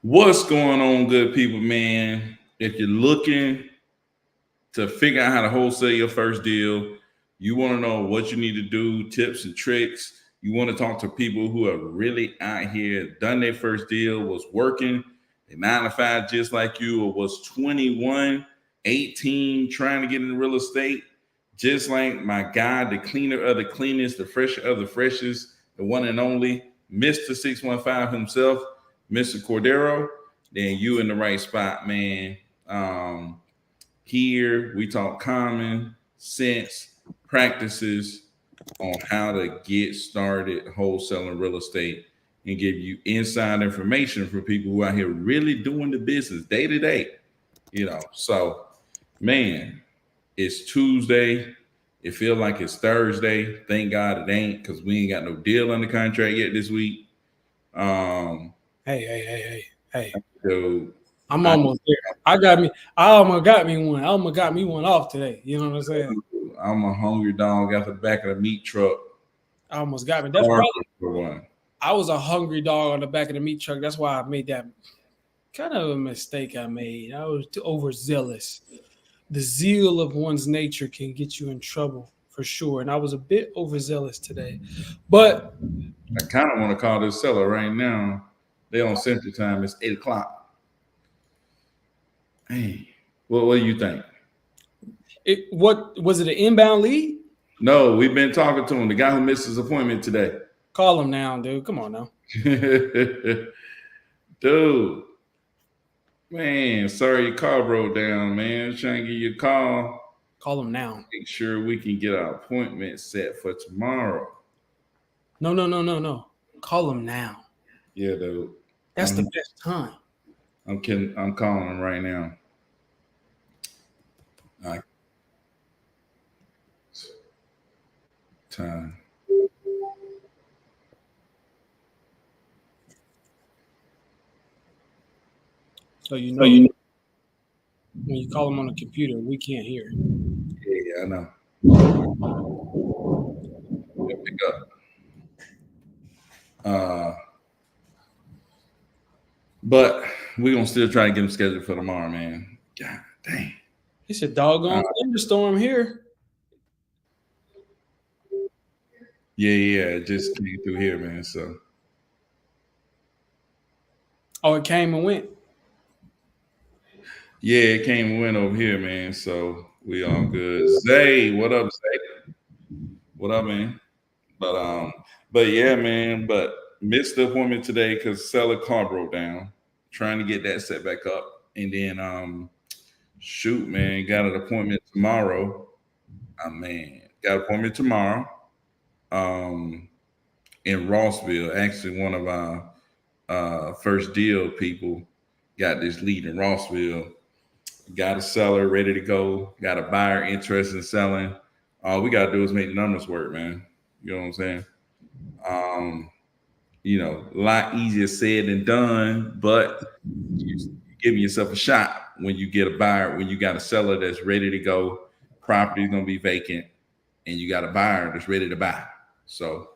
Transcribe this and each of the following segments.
What's going on, good people, man? If you're looking to figure out how to wholesale your first deal, you want to know what you need to do, tips and tricks. You want to talk to people who are really out here, done their first deal, was working a 9 to 5 just like you, or was 21, 18, trying to get into real estate, just like my guy, the cleaner of the cleanest, the fresher of the freshest, the one and only Mr. 615 himself, Mr. Cordero. Then you in the right spot, man. Here we talk common sense practices on how to get started wholesaling real estate and give you inside information for people who are out here really doing the business day to day. So man, it's Tuesday. It feels like it's Thursday. Thank God it ain't, because we ain't got no deal on the contract yet this week. Hey. So I'm almost there. I almost got me one. I almost got me one off today. You know what I'm saying? I'm a hungry dog out the back of the meat truck. I almost got me. That's probably I was a hungry dog on the back of the meat truck. That's why I made that kind of a mistake I made. I was too overzealous. The zeal of one's nature can get you in trouble for sure. And I was a bit overzealous today. But I kind of want to call this seller right now. They on Central Time. It's 8 o'clock. Hey, what do you think? What was it, an inbound lead? No, we've been talking to him. The guy who missed his appointment today. Call him now, dude. Come on now. Dude. Man, sorry your car broke down, man. Trying to give you a call. Call him now. Make sure we can get our appointment set for tomorrow. No. Call him now. Yeah, dude. That's the best time. I'm kidding. I'm calling him right now. Time. So you know, when you call him on the computer, we can't hear. Yeah, I know. Pick up. But we're gonna still try to get him scheduled for tomorrow, man. God dang. It's a doggone thunderstorm here. Yeah, it just came through here, man. So. Oh, it came and went. Yeah, it came and went over here, man. So we all good. Zay, what up, Zay? What up, man? But yeah, man. But missed the appointment today because seller car broke down. Trying to get that set back up, and then shoot, man, got an appointment tomorrow. Got an appointment tomorrow. In Rossville, actually, one of our first deal people got this lead in Rossville. Got a seller ready to go. Got a buyer interested in selling. All we gotta do is make the numbers work, man. You know what I'm saying? A lot easier said than done, but you're giving yourself a shot when you get a buyer, when you got a seller that's ready to go, property's gonna be vacant, and you got a buyer that's ready to buy. So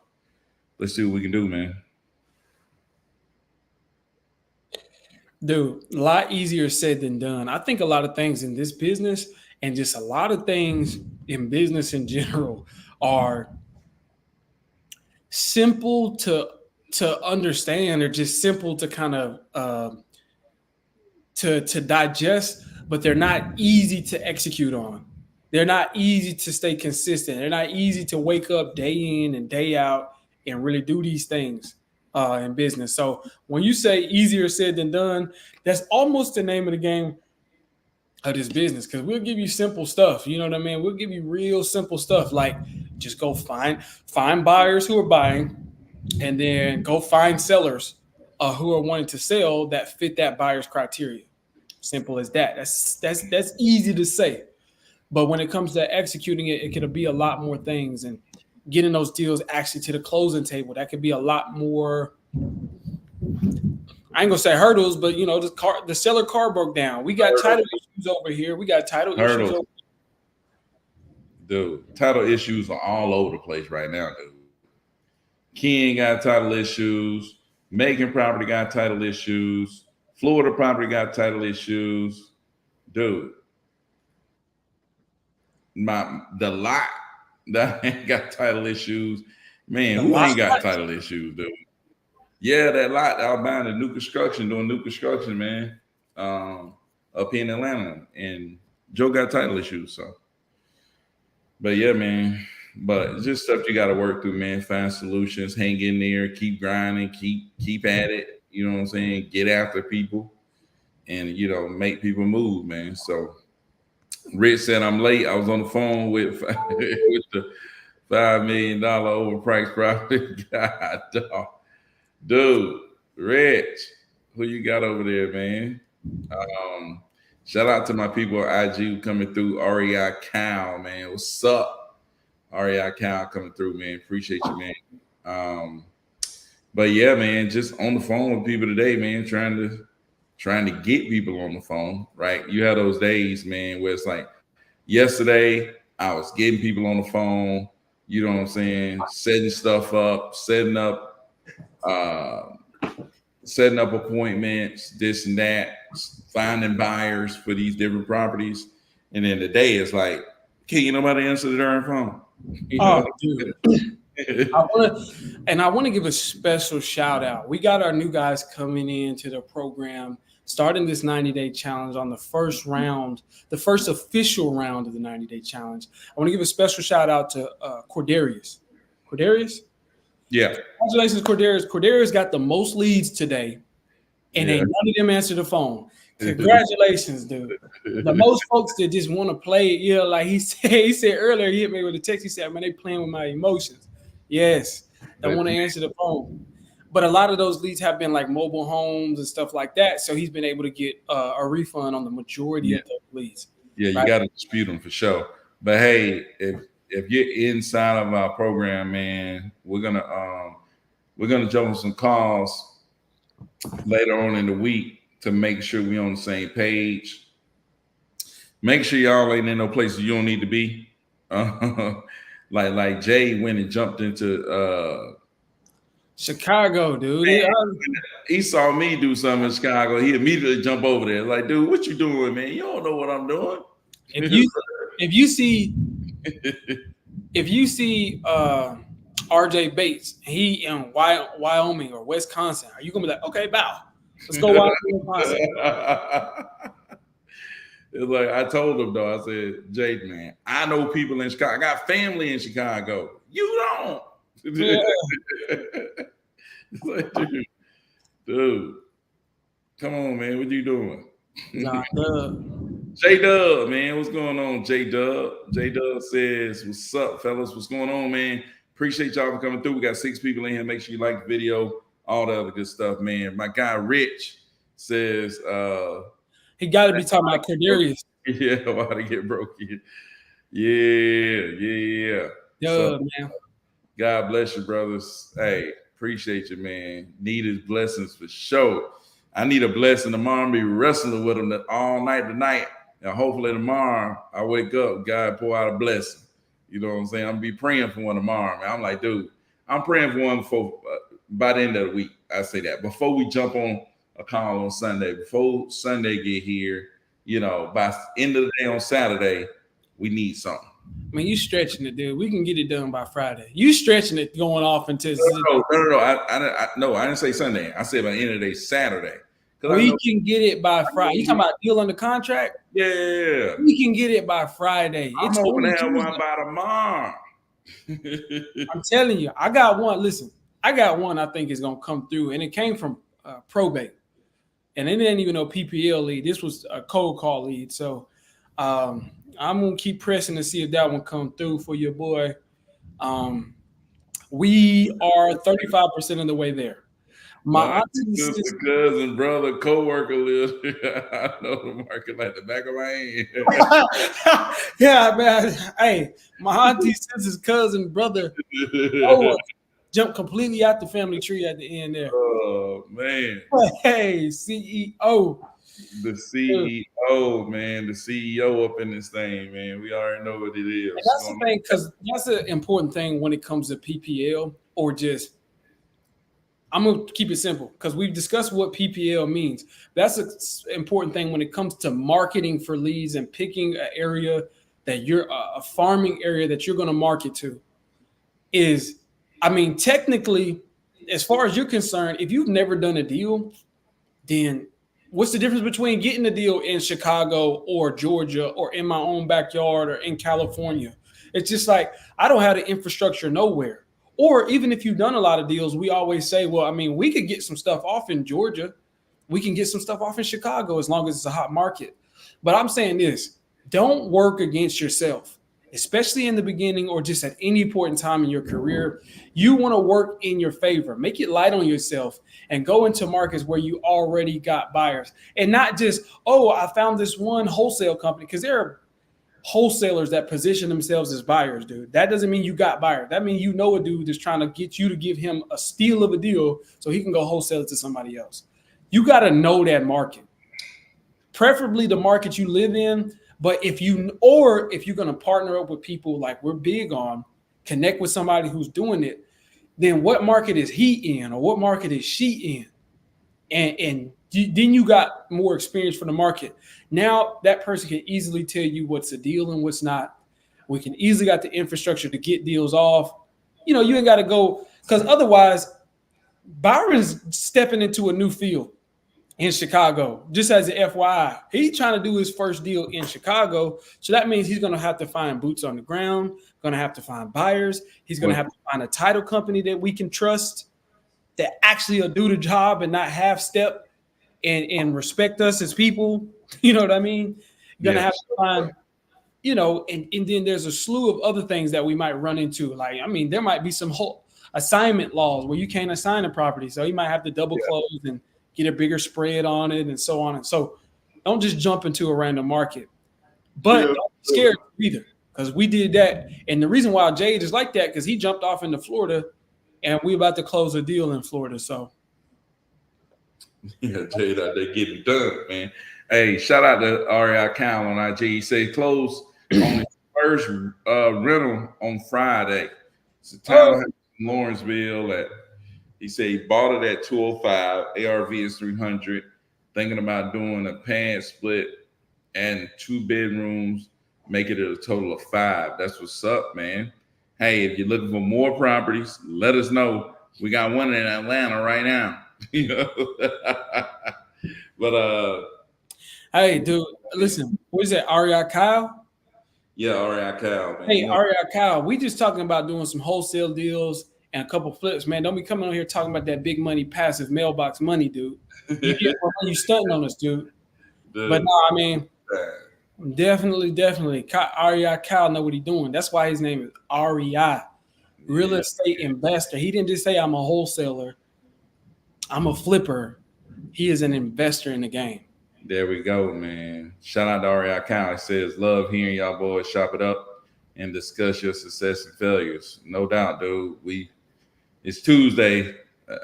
let's see what we can do, man. Dude, a lot easier said than done. I think a lot of things in this business and just a lot of things in business in general are simple to understand, or just simple to kind of to digest, but they're not easy to execute on. They're not easy to stay consistent. They're not easy to wake up day in and day out and really do these things in business. So when you say easier said than done, that's almost the name of the game of this business, because we'll give you simple stuff. You know what I mean? We'll give you real simple stuff, like just go find buyers who are buying, and then go find sellers who are wanting to sell that fit that buyer's criteria. Simple as that. That's easy to say. But when it comes to executing it, it could be a lot more things, and getting those deals actually to the closing table, that could be a lot more. I ain't gonna say hurdles, but the seller car broke down. We got title issues over here. We got title issues over here. Dude, title issues are all over the place right now, dude. Ken got title issues. Megan property got title issues. Florida property got title issues, dude. The lot that ain't got title issues, man. The Who lot. ain't got title issues, dude? Yeah, that lot out buying the new construction, doing new construction, man. Up here in Atlanta, and Joe got title issues. So, but yeah, man. But it's just stuff you got to work through, man. Find solutions, hang in there, keep grinding, keep at it. You know what I'm saying? Get after people, and make people move, man. So, Rich said I'm late. I was on the phone with with the $5 million overpriced property. God, dog. Dude, Rich, who you got over there, man? Shout out to my people at IG coming through. REI Cal, man. What's up? REI Cal coming through, man. Appreciate you, man. But yeah, man, just on the phone with people today, man, trying to get people on the phone, right? You have those days, man, where it's like yesterday I was getting people on the phone, you know what I'm saying, setting stuff up, setting up appointments, this and that, finding buyers for these different properties. And then today it's like, can't nobody answer the darn phone. Oh, dude. I want to give a special shout out. We got our new guys coming into the program, starting this 90-day challenge on the first round, the first official round of the 90-day challenge. I want to give a special shout out to Cordarius. Cordarius? Yeah. Congratulations, Cordarius. Cordarius got the most leads today, and ain't none of them answer the phone. Congratulations, dude. The most folks that just want to play, like he said earlier, he hit me with a text. He said, man, they playing with my emotions. Yes, they want to answer the phone. But a lot of those leads have been like mobile homes and stuff like that. So he's been able to get a refund on the majority of those leads. Yeah, right? You got to dispute them for sure. But hey, if you're inside of our program, man, we're gonna jump on some calls later on in the week to make sure we're on the same page. Make sure y'all ain't in no places you don't need to be. Like Jay went and jumped into Chicago, dude. Man, he saw me do something in Chicago. He immediately jumped over there. Like, dude, what you doing, man? You don't know what I'm doing. If you see RJ Bates, he in Wyoming or Wisconsin, are you gonna be like, okay, bow, let's go Wyoming, Wisconsin? It's like I told him though. I said, Jake, man, I know people in Chicago. I got family in Chicago. You don't. Yeah. It's like, dude, come on, man. What you doing? J-Dub, man. What's going on, J-Dub? J-Dub says, what's up, fellas? What's going on, man? Appreciate y'all for coming through. We got 6 people in here. Make sure you like the video, all the other good stuff, man. My guy Rich says he got to be talking about Cordarius. Yeah, about to get broke. Yeah. Yo, man. God bless you, brothers. Hey, appreciate you, man. Need his blessings for sure. I need a blessing tomorrow. Be wrestling with him all night tonight. And hopefully tomorrow I wake up, God pour out a blessing. You know what I'm saying? I'm gonna be praying for one tomorrow, man. I'm like, dude, I'm praying for one for by the end of the week. I say that before we jump on a call on Sunday, before Sunday get here, by end of the day on Saturday, we need something. I mean, you stretching it, dude. We can get it done by Friday. You stretching it going off until no. I didn't say Sunday. I said by the end of the day, Saturday. We can get it by Friday. You talking about deal under contract? Yeah. We can get it by Friday. I'm hoping to have one by tomorrow. I'm telling you, I got one. Listen, I got one I think is going to come through, and it came from probate. And it didn't even know PPL lead. This was a cold call lead. So I'm going to keep pressing to see if that one come through for your boy. We are 35% of the way there. My sister, cousin, brother, co-worker lives. I know the market like the back of my hand. Yeah, man. Hey, my auntie, sister's cousin, brother, jumped completely out the family tree at the end there. Oh, man. Hey, CEO. The CEO, man. The CEO up in this thing, man. We already know what it is. And that's the thing, because that's an important thing when it comes to PPL or just I'm gonna keep it simple because we've discussed what PPL means. That's an important thing when it comes to marketing for leads and picking an area that you're a farming area that you're going to market to. Is, I mean, technically, as far as you're concerned, if you've never done a deal, then what's the difference between getting a deal in Chicago or Georgia or in my own backyard or in California? It's just like I don't have the infrastructure nowhere. Or even if you've done a lot of deals, we always say, well, I mean, we could get some stuff off in Georgia. We can get some stuff off in Chicago as long as it's a hot market. But I'm saying this, don't work against yourself, especially in the beginning or just at any point in time in your career. You want to work in your favor, make it light on yourself and go into markets where you already got buyers and not just, oh, I found this one wholesale company, because there are wholesalers that position themselves as buyers, dude. That doesn't mean you got buyers. That means you know a dude that's trying to get you to give him a steal of a deal so he can go wholesale it to somebody else. You got to know that market, preferably the market you live in. But if you're going to partner up with people like we're big on, connect with somebody who's doing it, then what market is he in or what market is she in? And then you got more experience for the market. Now that person can easily tell you what's a deal and what's not. We can easily got the infrastructure to get deals off. You know, you ain't got to go, because otherwise Byron's stepping into a new field in Chicago. Just as an FYI, he's trying to do his first deal in Chicago. So that means he's going to have to find boots on the ground, going to have to find buyers. He's going to have to find a title company that we can trust, that actually will do the job and not half step and respect us as people. You know what I mean? You're going to have to find, you know, and then there's a slew of other things that we might run into. Like, I mean, there might be some whole assignment laws where you can't assign a property. So you might have to double close and get a bigger spread on it and so on. And so don't just jump into a random market, but don't be scared either, because we did that. And the reason why Jade is like that, because he jumped off into Florida and we about to close a deal in Florida. So yeah, Jade out there getting done, man. Hey, shout out to REI Cal on IG. He said close on his first rental on Friday. It's a townhouse in Lawrenceville at, he said he bought it at 205, ARV is 300, thinking about doing a pad split and 2 bedrooms, make it a total of 5. That's what's up, man. Hey, if you're looking for more properties, let us know. We got one in Atlanta right now. You know? But hey, dude, listen, what is that, REI Kyle? Yeah, REI Kyle, man. Hey, REI Kyle, we just talking about doing some wholesale deals and a couple flips, man. Don't be coming on here talking about that big money, passive mailbox money, dude. You stunting on us, dude. But no, I mean, definitely. REI Kyle know what he's doing. That's why his name is REI, real estate investor. He didn't just say I'm a wholesaler, I'm a flipper. He is an investor in the game. There we go, man. Shout out to REI Kyle. It says, love hearing y'all boys shop it up and discuss your success and failures. No doubt, dude. It's Tuesday.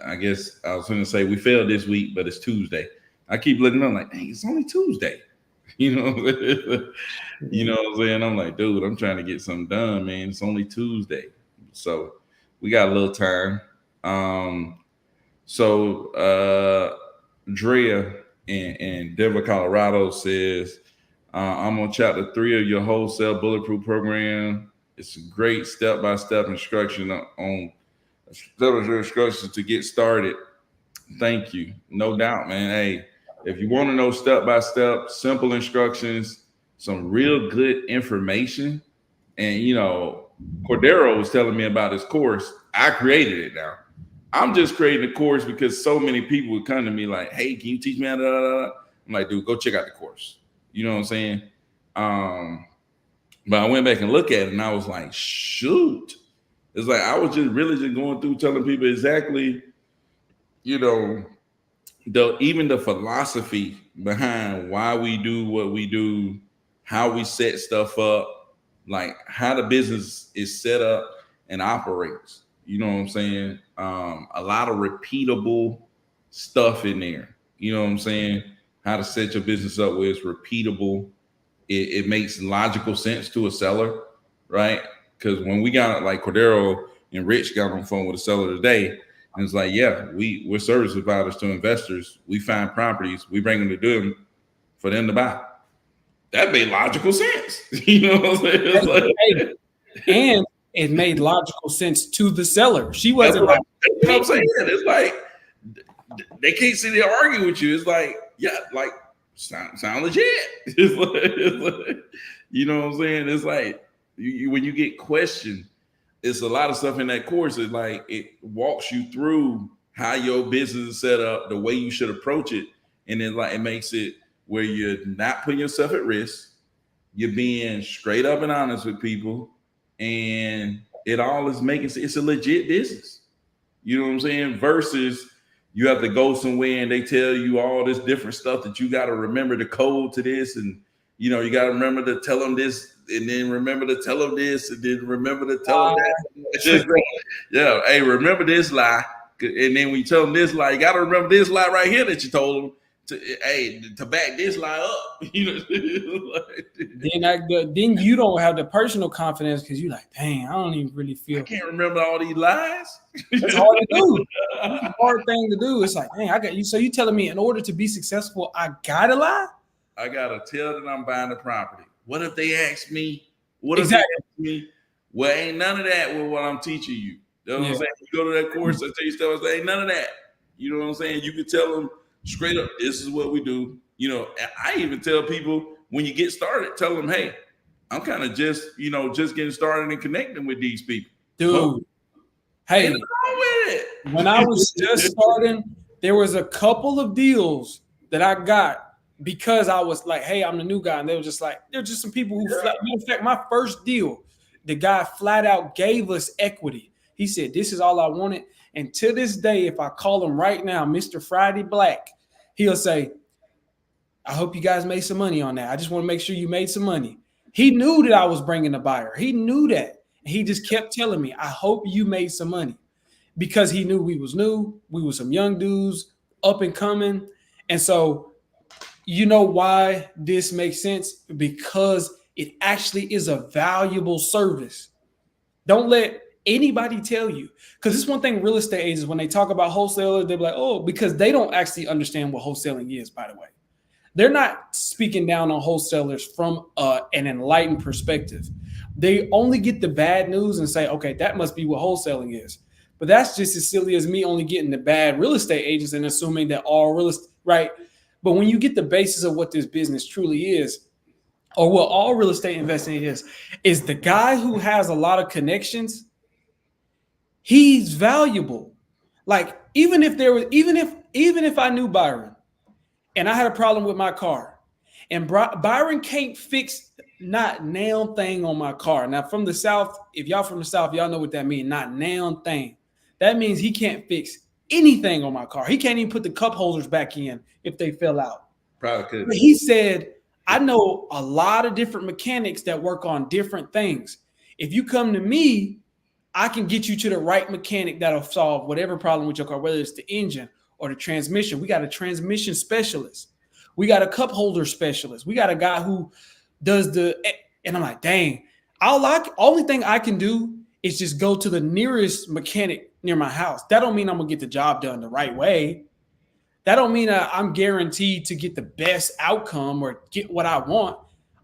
I guess I was going to say we failed this week, but it's Tuesday. I keep looking up like, dang, it's only Tuesday. You know, you know what I'm saying? I'm like, dude, I'm trying to get something done, man. It's only Tuesday. So we got a little time. Drea in Denver, Colorado says, I'm on chapter 3 of your wholesale bulletproof program. It's a great step-by-step instruction to get started. Thank you. No doubt, man. Hey, if you want to know step-by-step, simple instructions, some real good information, and, you know, Cordero was telling me about his course. I created it now. I'm just creating a course because so many people would come to me like, hey, can you teach me how to, I'm like, dude, go check out the course. You know what I'm saying? But I went back and looked at it and I was like, shoot. It's like I was just really just going through telling people exactly, you know, even the philosophy behind why we do what we do, how we set stuff up, like how the business is set up and operates. You know what I'm saying? A lot of repeatable stuff in there. You know what I'm saying? How to set your business up where it's repeatable. It makes logical sense to a seller, right? Because when we got like Cordero and Rich got on the phone with a seller today, And it's like, yeah, we're service providers to investors. We find properties, we bring them to do them for them to buy. That made logical sense. You know what I'm saying? It's like, and it made logical sense to the seller. She wasn't like, that's what I'm saying. It's like they can't sit there arguing with you. It's like, yeah, like sound legit. It's like, you know what I'm saying? It's like when you get questioned, it's a lot of stuff in that course. It's like it walks you through how your business is set up, the way you should approach it, and then like it makes it where you're not putting yourself at risk. You're being straight up and honest with people, and it all is making it's a legit business. You know what I'm saying? Versus you have to go somewhere and they tell you all this different stuff that you got to remember the code to this, and you know you got to remember to tell them this, and then remember to tell them this, and then remember to tell them that. Yeah, hey, remember this lie, and then when you tell them this lie, you got to remember this lie right here that you told them. To back this lie up, you know. Then you don't have the personal confidence because you're like, dang, I don't even really feel. I can't remember all these lies. It's hard to do. It's a hard thing to do. It's like, dang, I got you. So you telling me in order to be successful, I gotta lie? I gotta tell them I'm buying the property. What if they ask me? What exactly. if they ask me? Well, ain't none of that with what I'm teaching you. You know what I'm saying? You go to that course, I tell you stuff. I say, ain't none of that. You know what I'm saying? You can tell them straight up, this is what we do. You know, I even tell people when you get started, tell them, hey, I'm kind of just getting started and connecting with these people. Dude, hey, when I was just starting, there was a couple of deals that I got because I was like, hey, I'm the new guy. And they were just like, they're just some people who, in fact, my first deal, the guy flat out gave us equity. He said, this is all I wanted. And to this day, if I call him right now, Mr. Friday Black, he'll say, I hope you guys made some money on that. I just want to make sure you made some money. He knew that I was bringing the buyer. He knew that. He just kept telling me, I hope you made some money, because he knew we was new. We were some young dudes up and coming. And so, you know why this makes sense? Because it actually is a valuable service. Don't let anybody tell you, because it's one thing real estate agents, when they talk about wholesalers, they're like, oh, because they don't actually understand what wholesaling is, by the way. They're not speaking down on wholesalers from an enlightened perspective. They only get the bad news and say, okay, that must be what wholesaling is. But that's just as silly as me only getting the bad real estate agents and assuming that all real estate, right? But when you get the basis of what this business truly is, or what all real estate investing is the guy who has a lot of connections, he's valuable. Like even if I knew Byron and I had a problem with my car, and Byron can't fix not nail thing on my car. Now from the South, if y'all from the South, y'all know what that means, not nail thing. That means he can't fix anything on my car. He can't even put the cup holders back in if they fell out. Probably could. But he said, I know a lot of different mechanics that work on different things. If you come to me, I can get you to the right mechanic that'll solve whatever problem with your car, whether it's the engine or the transmission. We got a transmission specialist. We got a cup holder specialist. We got a guy who does and I'm like, dang, only thing I can do is just go to the nearest mechanic near my house. That don't mean I'm gonna get the job done the right way. That don't mean I'm guaranteed to get the best outcome or get what I want.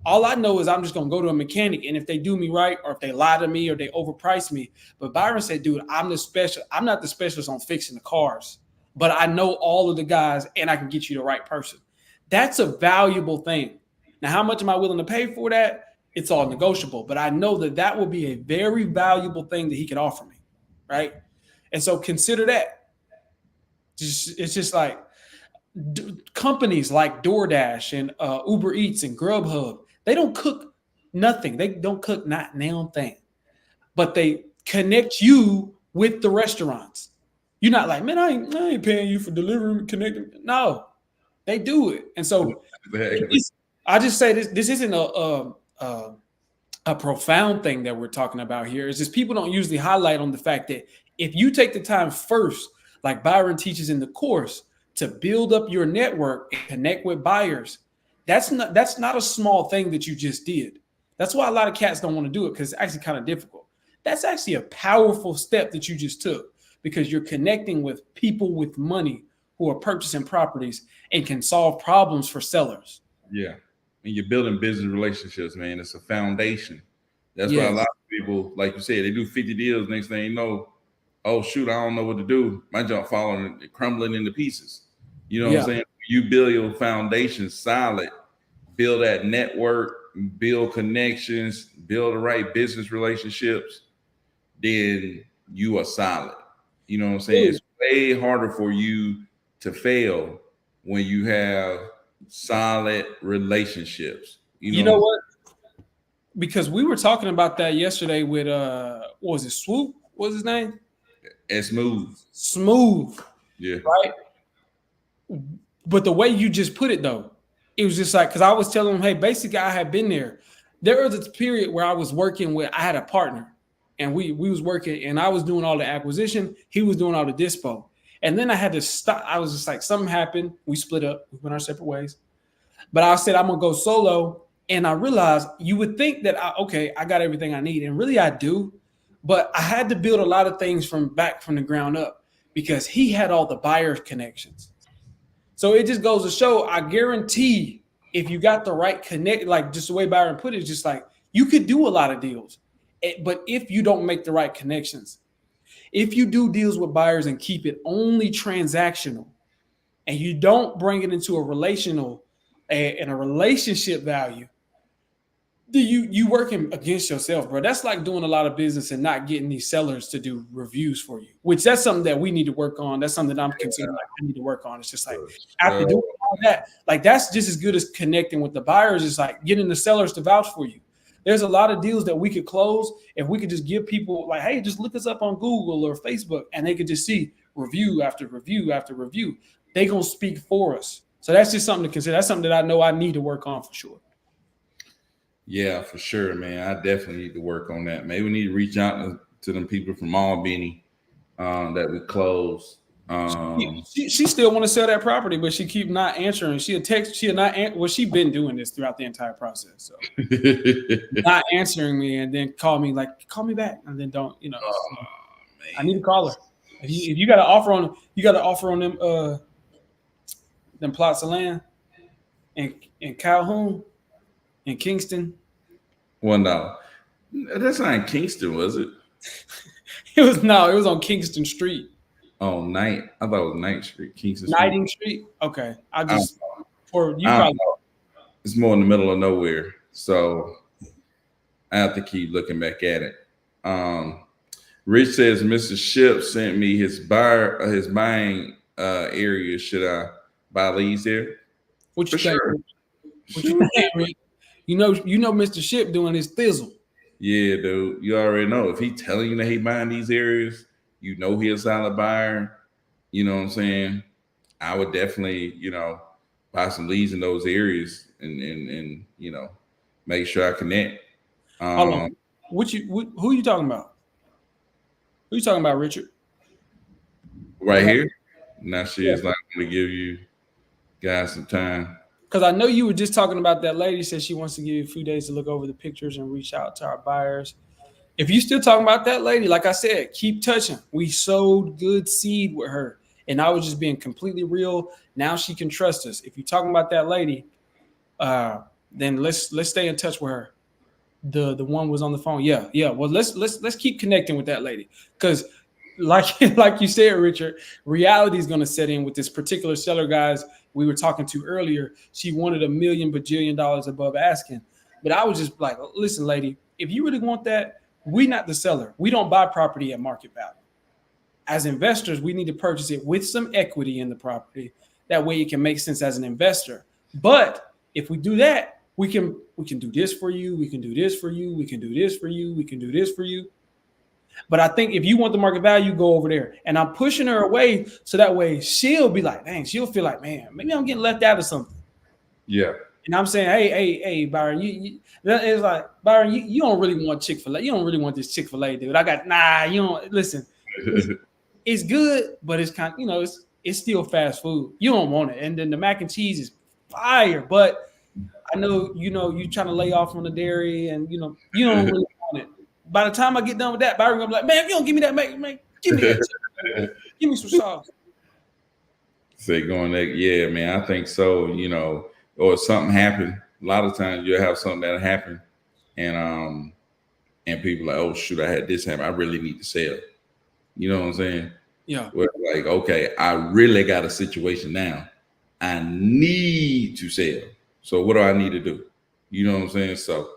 All I know is I'm just going to go to a mechanic, and if they do me right, or if they lie to me, or they overprice me. But Byron said, dude, I'm not the specialist on fixing the cars, but I know all of the guys and I can get you the right person. That's a valuable thing. Now, how much am I willing to pay for that? It's all negotiable, but I know that will be a very valuable thing that he can offer me. Right. And so consider that. It's just like companies like DoorDash and Uber Eats and Grubhub, they don't cook nothing. They don't cook not nail thing, but they connect you with the restaurants. You're not like, man, I ain't paying you for delivering, connecting. No, they do it. And so I just say this isn't a profound thing that we're talking about here. It's just people don't usually highlight on the fact that if you take the time first, like Byron teaches in the course, to build up your network and connect with buyers, that's not a small thing that you just did. That's why a lot of cats don't want to do it, because it's actually kind of difficult. That's actually a powerful step that you just took, because you're connecting with people with money who are purchasing properties and can solve problems for sellers. Yeah. And you're building business relationships, man. It's a foundation. That's why a lot Yes. of people, like you said, they do 50 deals. Next thing you know, oh shoot, I don't know what to do. My junk falling, crumbling into pieces. You know what I'm Yeah. saying? You build your foundation solid, build that network, build connections, build the right business relationships, then you are solid. You know what I'm saying? Really. It's way harder for you to fail when you have solid relationships. You You know what know I'm what? Because we were talking about that yesterday with what was it, Swoop? What was his name? saying? It's smooth. Smooth, Yeah. right? But the way you just put it though, it was just like, because I was telling him, hey, basically I had been there. There was a period where I was working with, I had a partner, and we was working, and I was doing all the acquisition, he was doing all the dispo. And then I had to stop. I was just like, something happened. We split up, we went our separate ways. But I said I'm gonna go solo. And I realized you would think that I got everything I need. And really I do. But I had to build a lot of things from the ground up because he had all the buyer connections. So it just goes to show, I guarantee if you got the right connect, like just the way Byron put it, it's just like you could do a lot of deals. But if you don't make the right connections, if you do deals with buyers and keep it only transactional and you don't bring it into a relational and a relationship value, you working against yourself, bro. That's like doing a lot of business and not getting these sellers to do reviews for you, which that's something that we need to work on. That's something that I'm considering like I need to work on. It's just like after doing all that, like that's just as good as connecting with the buyers. It's like getting the sellers to vouch for you. There's a lot of deals that we could close if we could just give people like, hey, just look us up on Google or Facebook, and they could just see review after review after review. They gonna speak for us. So that's just something to consider. That's something that I know I need to work on for sure. Yeah, for sure, man. I definitely need to work on that. Maybe we need to reach out to them people from Albany that we closed. She still want to sell that property, but she keep not answering. She'll text. She'll not. Well, she been doing this throughout the entire process. So not answering me, and then call me like, call me back, and then don't. So I need to call her. If you got to offer on, you got to offer on them plots of land in Calhoun, in Kingston. $1. That's not in Kingston, was it? It was on Kingston Street. Oh, Night. I thought it was Night Street, Kingston Street. Knighting Street. Okay, I just for you I probably. It's more in the middle of nowhere, so I have to keep looking back at it. Rich says Mr. Ship sent me his buying area. Should I buy leads there? What you For think? sure. What you think, Rick? You know, Mr. Ship doing his thizzle. Yeah, dude. You already know. If he telling you that he buying these areas, you know he a solid buyer. You know what I'm saying? I would definitely, buy some leads in those areas and make sure I connect. Hold on. Who you talking about? Who you talking about, Richard? Right here. Now she is not going to give you guys some time. Because I know you were just talking about that lady said she wants to give you a few days to look over the pictures and reach out to our buyers. If you still talking about that lady, like I said, keep touching. We sowed good seed with her. And I was just being completely real. Now she can trust us. If you're talking about that lady, then let's stay in touch with her. The one was on the phone. Yeah. Well, let's keep connecting with that lady. Because like you said, Richard, reality is going to set in with this particular seller, guys, we were talking to earlier. She wanted $1 million bajillion above asking. But I was just like, listen, lady, if you really want that, we not the seller. We don't buy property at market value. As investors, we need to purchase it with some equity in the property. That way it can make sense as an investor. But if we do that, we can do this for you. We can do this for you. We can do this for you. We can do this for you. But I think if you want the market value, go over there. And I'm pushing her away so that way she'll be like, dang, she'll feel like, man, maybe I'm getting left out of something. Yeah. And I'm saying, hey, Byron, it's like, Byron, you don't really want Chick-fil-A. You don't really want this Chick-fil-A, dude. You don't listen. It's good, but it's kind of, it's still fast food. You don't want it. And then the mac and cheese is fire. But I know, you trying to lay off on the dairy and, you don't really want it. By the time I get done with that, Byron gonna be like, man, if you don't give me that, man, give me that. Give me some sauce. Say going there, yeah, man. I think so. Or something happened. A lot of times you'll have something that happen, and and people like, oh shoot, I had this happen. I really need to sell. You know what I'm saying? Yeah. Where like, okay, I really got a situation now. I need to sell. So what do I need to do? You know what I'm saying? So,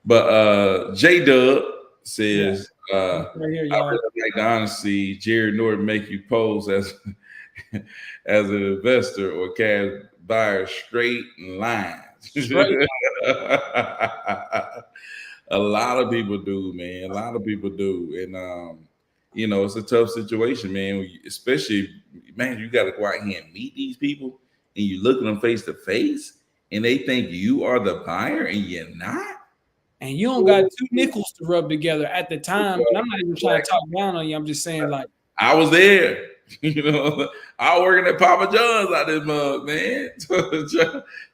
but J Dub Yeah. says, Right here, I y'all. really like to honestly Jared Norton make you pose as as an investor or cash buyer straight lines. Straight. A lot of people do, man. A lot of people do, and it's a tough situation, man. Especially, man, you got to go out here and meet these people, and you look at them face to face, and they think you are the buyer, and you're not. And you don't got two nickels to rub together at the time. And I'm not even trying to talk down on you. I'm just saying, like, I was there. I was working at Papa John's out this mug, man.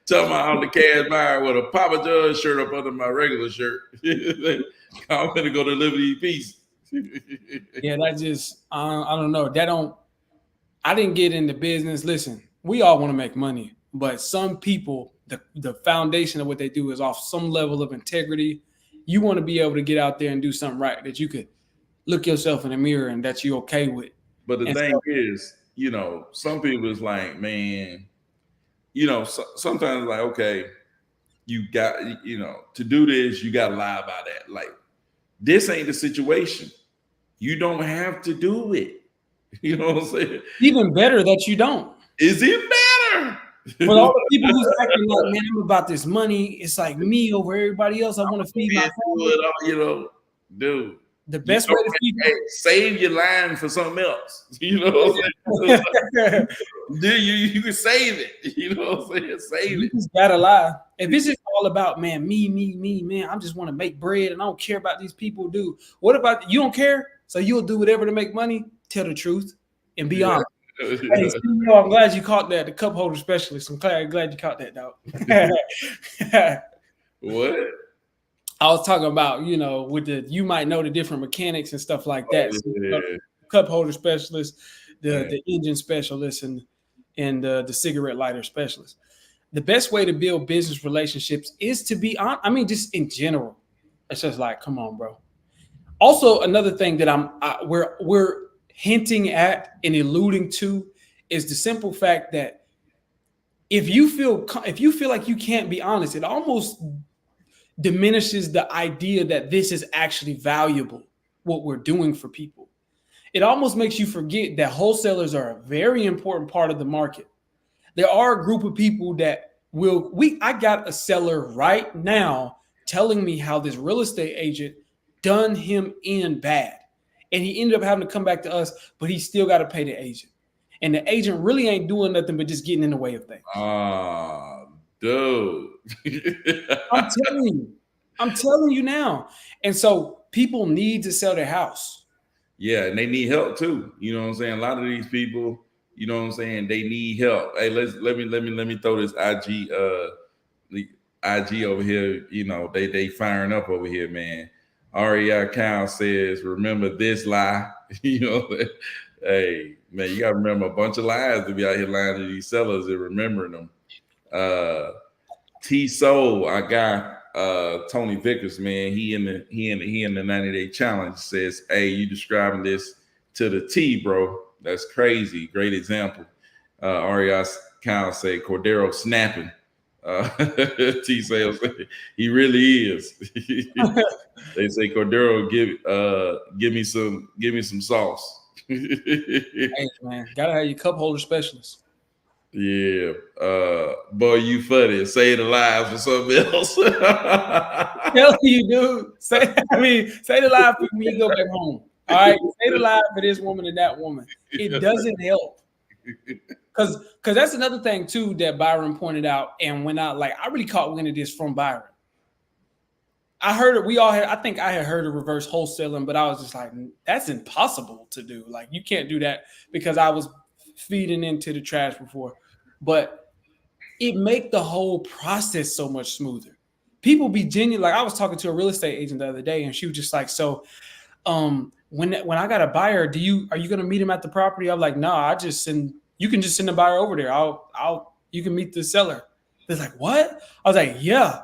Tell my I'm the cash buyer with a Papa John's shirt up under my regular shirt. I'm gonna go to Liberty Peace. yeah, that just I don't know. I didn't get into business. Listen, we all want to make money, but some people, the foundation of what they do is off some level of integrity. You want to be able to get out there and do something right that you could look yourself in the mirror and that you're okay with. But the And thing so, is, some people is like, man, sometimes like, okay, you got, to do this, you got to lie about that. Like, this ain't the situation. You don't have to do it. You know what I'm saying? even better that you don't. Is it better? But all the people who's acting like, man, I'm about this money. It's like me over everybody else. I want to feed my family. Dude. The best way to feed Save your line for something else. You know what I'm saying? Dude, you can save it. You know what I'm saying? Save you it. just gotta lie. If it's just all about, man, me, man, I just want to make bread and I don't care about these people, dude. What about you don't care? So you'll do whatever to make money? Tell the truth and be honest. Hey, CEO, I'm glad you caught that. The cup holder specialist. I'm glad you caught that, dog. What? I was talking about, with you might know the different mechanics and stuff like that. So, cup holder specialist, the engine specialist, and the cigarette lighter specialist. The best way to build business relationships is to be on. I mean, just in general, it's just like, come on, bro. Also, another thing that we're hinting at and alluding to is the simple fact that if you feel like you can't be honest, it almost diminishes the idea that this is actually valuable, what we're doing for people. It almost makes you forget that wholesalers are a very important part of the market. There are a group of people that I got a seller right now telling me how this real estate agent done him in bad. And he ended up having to come back to us, but he still got to pay the agent. And the agent really ain't doing nothing but just getting in the way of things. Dude. I'm telling you now. And so people need to sell their house. Yeah, and they need help too. You know what I'm saying? A lot of these people, you know what I'm saying, they need help. Hey, let me throw this IG the IG over here. They firing up over here, man. REI Kyle says, remember this lie. Hey, man, you gotta remember a bunch of lies to be out here lying to these sellers and remembering them. T Soul, I got Tony Vickers, man. He in the 90-day challenge says, hey, you describing this to the T, bro. That's crazy. Great example. REI Kyle say Cordero snapping. T sales, he really is. They say Cordero, give me some sauce. Hey, man, gotta have your cup holder specialist. Yeah, boy, you funny. Say the lies for something else. Tell you, dude. Say the lie for me. You go back home. All right, say the lie for this woman and that woman. It doesn't help. Because that's another thing too that Byron pointed out, and when I really caught wind of this from Byron. I heard it. I think I had heard of reverse wholesaling, but I was just like, that's impossible to do. Like, you can't do that because I was feeding into the trash before. But it make the whole process so much smoother. People be genuine. Like, I was talking to a real estate agent the other day, and she was just like, so when I got a buyer, are you gonna meet him at the property? I'm like, no, you can just send the buyer over there. You can meet the seller. They're like, what? I was like, yeah,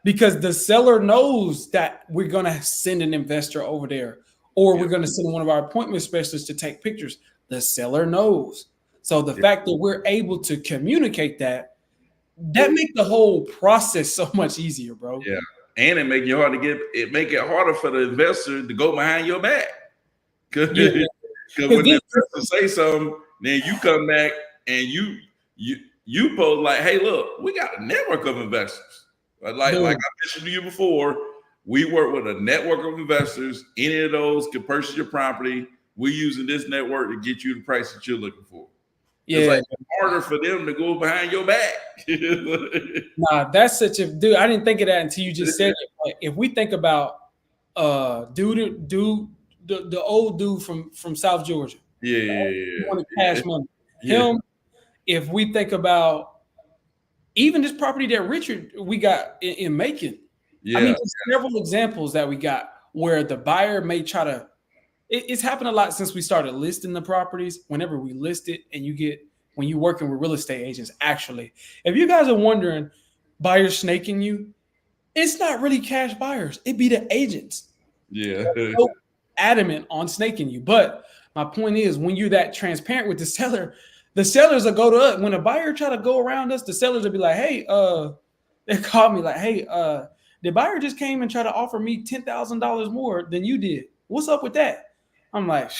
because the seller knows that we're gonna send an investor over there, or we're gonna send one of our appointment specialists to take pictures. The seller knows. So the fact that we're able to communicate that makes the whole process so much easier, bro. Yeah. And it make it harder for the investor to go behind your back. Because when the investor say something, then you come back and you post like, hey, look, we got a network of investors. Like I mentioned to you before, we work with a network of investors. Any of those can purchase your property. We're using this network to get you the price that you're looking for. Yeah. It's like harder for them to go behind your back. Nah, that's such a dude. I didn't think of that until you just said it. But if we think about the old dude from South Georgia. Wanted cash money. Him, if we think about even this property that Richard we got in Macon. I mean, there's several examples that we got where the buyer may try to. It's happened a lot since we started listing the properties. Whenever we list it, and when you're working with real estate agents, actually, if you guys are wondering, buyers snaking you, it's not really cash buyers. It be the agents. Yeah. So adamant on snaking you. But my point is, when you're that transparent with the sellers will go to us. When a buyer try to go around us, the sellers will be like, hey, they call me like, hey, the buyer just came and tried to offer me $10,000 more than you did. What's up with that? I'm like,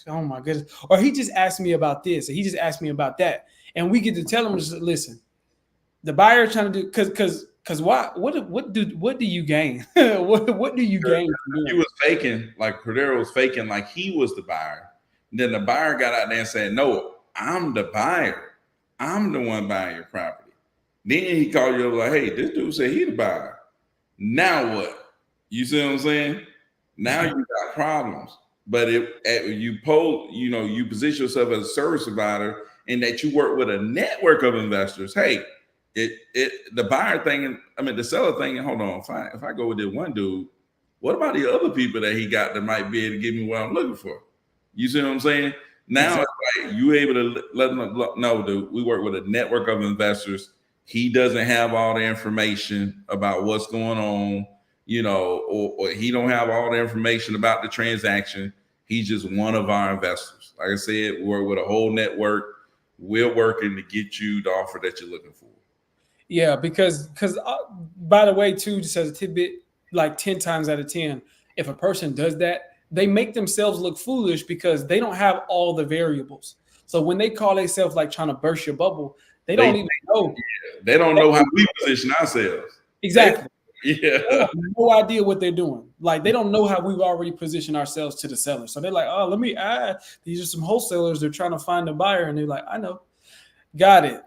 oh my goodness. Or he just asked me about this, or he just asked me about that. And we get to tell him, listen, the buyer trying to do because what do you gain? what do you gain? He was faking, like Cordero was faking like he was the buyer. And then the buyer got out there and said, no, I'm the buyer. I'm the one buying your property. Then he called you up like, hey, this dude said he the buyer. Now what? You see what I'm saying? Now you got problems. But you position yourself as a service provider and that you work with a network of investors. Hey, the buyer thing, the seller thing, hold on, if I go with this one dude, what about the other people that he got that might be able to give me what I'm looking for? You see what I'm saying? Now it's like you able to let them know, dude, we work with a network of investors. He doesn't have all the information about what's going on, or he don't have all the information about the transaction. He's just one of our investors. Like I said, we work with a whole network. We're working to get you the offer that you're looking for. Yeah, because by the way, too, just as a tidbit, like 10 times out of 10, if a person does that, they make themselves look foolish because they don't have all the variables. So when they call themselves like trying to burst your bubble, they don't even know. They don't know how we position ourselves. Exactly. They have no idea what they're doing. Like they don't know how we've already positioned ourselves to the seller. So they're like, oh, let me add. These are some wholesalers. They're trying to find a buyer. And they're like, I know. Got it.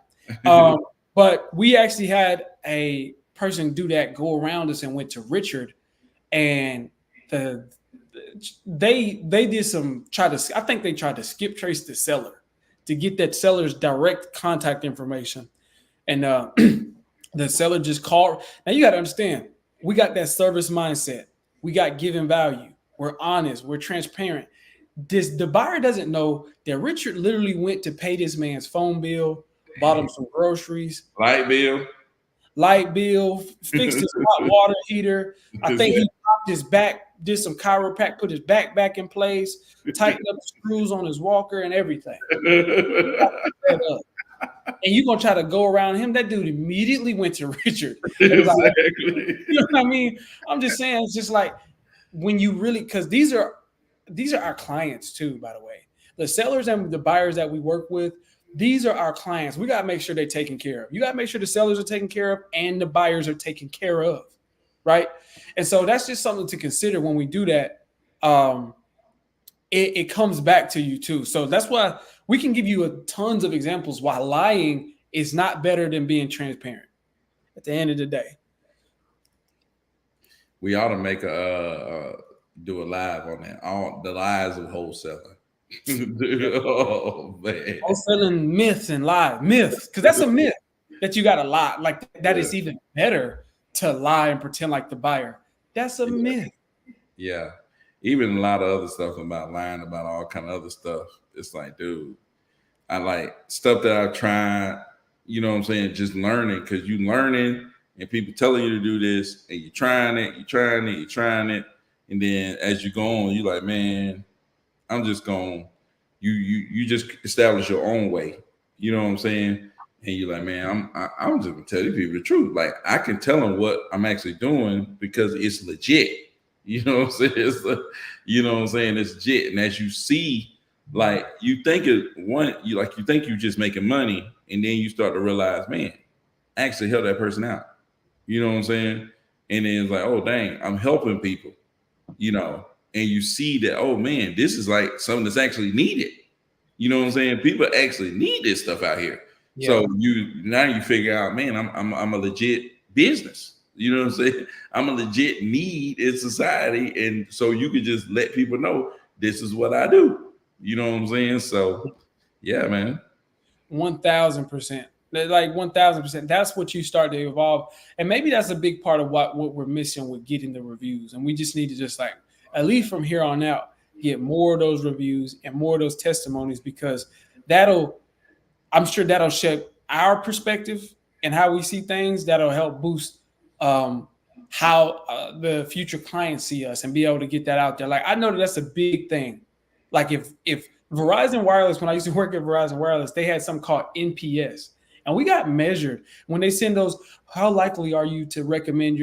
But we actually had a person do that, go around us and went to Richard. And they did I think they tried to skip trace the seller to get that seller's direct contact information. And the seller just called. Now you got to understand, we got that service mindset. We got giving value. We're honest. We're transparent. The buyer doesn't know that Richard literally went to pay this man's phone bill, bought him some groceries, light bill, fixed his hot water heater. I think he popped his back, did some chiropractic, put his back in place, tightened up the screws on his walker and everything. And you're going to try to go around him. That dude immediately went to Richard. Exactly. You know what I mean? I'm just saying, it's just like when you really, because these are our clients too, by the way. The sellers and the buyers that we work with, these are our clients. We got to make sure they're taken care of. You got to make sure the sellers are taken care of and the buyers are taken care of, right? And so that's just something to consider when we do that. It comes back to you too. So that's why we can give you tons of examples why lying is not better than being transparent at the end of the day. We ought to make do a live on that. All the lies of wholesaling. Oh man. Wholesaling myths and lies. Myths. Because that's a myth that you gotta lie. Like that is even better to lie and pretend like the buyer. That's a myth. Yeah. even a lot of other stuff about lying about all kind of other stuff. It's like, dude, I like stuff that I've tried, you know what I'm saying? Just learning because you learning and people telling you to do this and you're trying it, you're trying it, you're trying it. And then as you go on, you're like, man, I'm just going, you just establish your own way. You know what I'm saying? And you're like, man, I'm just gonna tell these people the truth. Like I can tell them what I'm actually doing because it's legit. You know what I'm saying? You know what I'm saying? It's legit. And as you see, like you think you think you're just making money, and then you start to realize, man, I actually help that person out. You know what I'm saying? And then it's like, oh dang, I'm helping people, you know, and you see that, oh man, this is like something that's actually needed. You know what I'm saying? People actually need this stuff out here. Yeah. So you figure out, man, I'm a legit business. You know what I'm saying? I'm a legit need in society. And so you can just let people know this is what I do. You know what I'm saying? So yeah, man. 1,000%. Like 1,000%. That's what you start to evolve. And maybe that's a big part of what we're missing with getting the reviews. And we just need to just like, at least from here on out, get more of those reviews and more of those testimonies, because I'm sure that'll shape our perspective and how we see things. That'll help boost how the future clients see us and be able to get that out there. Like I know that's a big thing. Like if Verizon Wireless, when I used to work at Verizon Wireless, they had something called NPS, and we got measured when they send those. How likely are you to recommend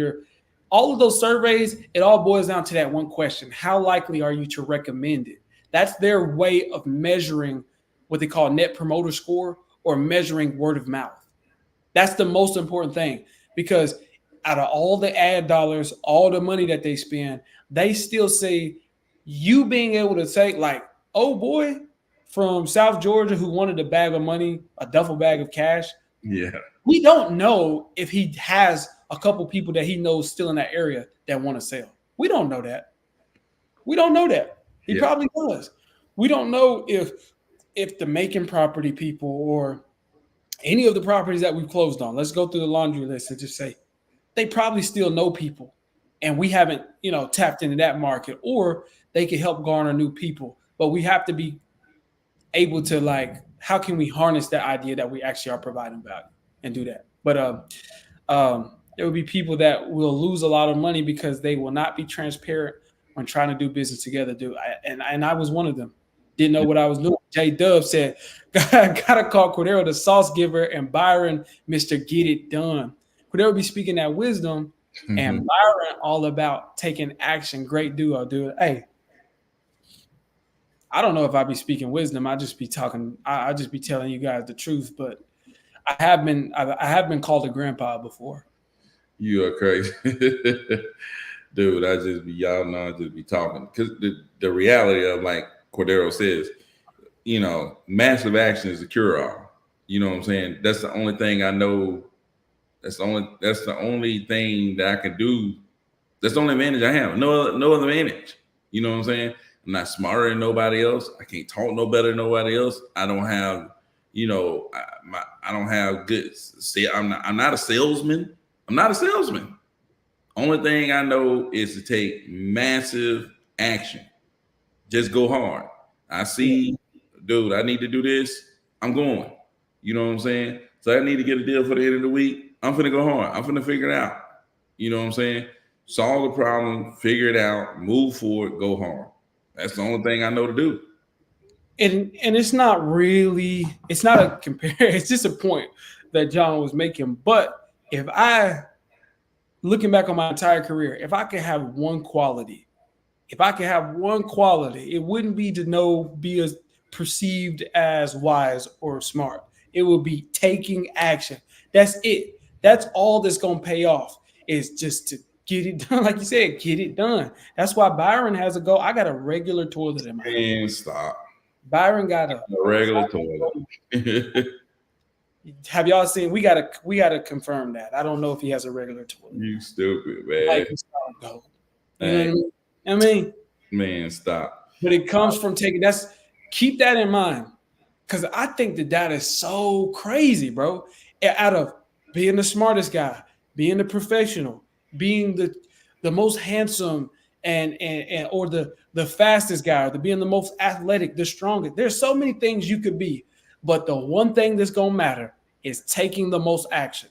all of those surveys? It all boils down to that one question: how likely are you to recommend it? That's their way of measuring what they call net promoter score or measuring word of mouth. That's the most important thing, because out of all the ad dollars, all the money that they spend, they still say you being able to say like, oh boy from South Georgia who wanted a bag of money, a duffel bag of cash. Yeah. We don't know if he has a couple people that he knows still in that area that want to sell. We don't know that. We don't know that. He probably does. We don't know if the Macon property people or any of the properties that we've closed on, let's go through the laundry list and just say they probably still know people and we haven't, tapped into that market, or they can help garner new people. But we have to be able to like, how can we harness that idea that we actually are providing value and do that? But there will be people that will lose a lot of money because they will not be transparent when trying to do business together, dude. And I was one of them. Didn't know what I was doing. J Dub said, gotta call Cordero the sauce giver and Byron, Mr. Get It Done. Cordero be speaking that wisdom, and Byron all about taking action. Great duo, dude. Hey, I don't know if I be speaking wisdom. I just be talking. I just be telling you guys the truth. But I have been called a grandpa before. You are crazy. Dude, y'all know I just be talking. Because the reality of, like Cordero says, massive action is a cure-all. You know what I'm saying? That's the only thing I know. That's the only thing that I can do. That's the only advantage I have. No other advantage. You know what I'm saying? I'm not smarter than nobody else. I can't talk no better than nobody else. I don't have, I don't have good. I'm not a salesman. I'm not a salesman. Only thing I know is to take massive action. Just go hard. I see, dude, I need to do this. I'm going. You know what I'm saying? So I need to get a deal for the end of the week. I'm finna go hard. I'm finna figure it out. You know what I'm saying? Solve the problem, figure it out, move forward, go hard. That's the only thing I know to do. And it's not a compare. It's just a point that John was making. But if looking back on my entire career, if I could have one quality, it wouldn't be to be as perceived as wise or smart. It would be taking action. That's it. That's all that's going to pay off, is just to get it done. Like you said, get it done. That's why Byron has a goal. I got a regular toilet in my house. And stop. Byron got a regular toilet. Have y'all seen? We gotta confirm that. I don't know if he has a regular toilet. You stupid, man. Like, go. You know what I mean? Man, stop. But it comes from keep that in mind, because I think that is so crazy, bro. Out of being the smartest guy, being the professional, being the most handsome and or the fastest guy, or the being the most athletic, the strongest. There's so many things you could be, but the one thing that's gonna matter is taking the most action,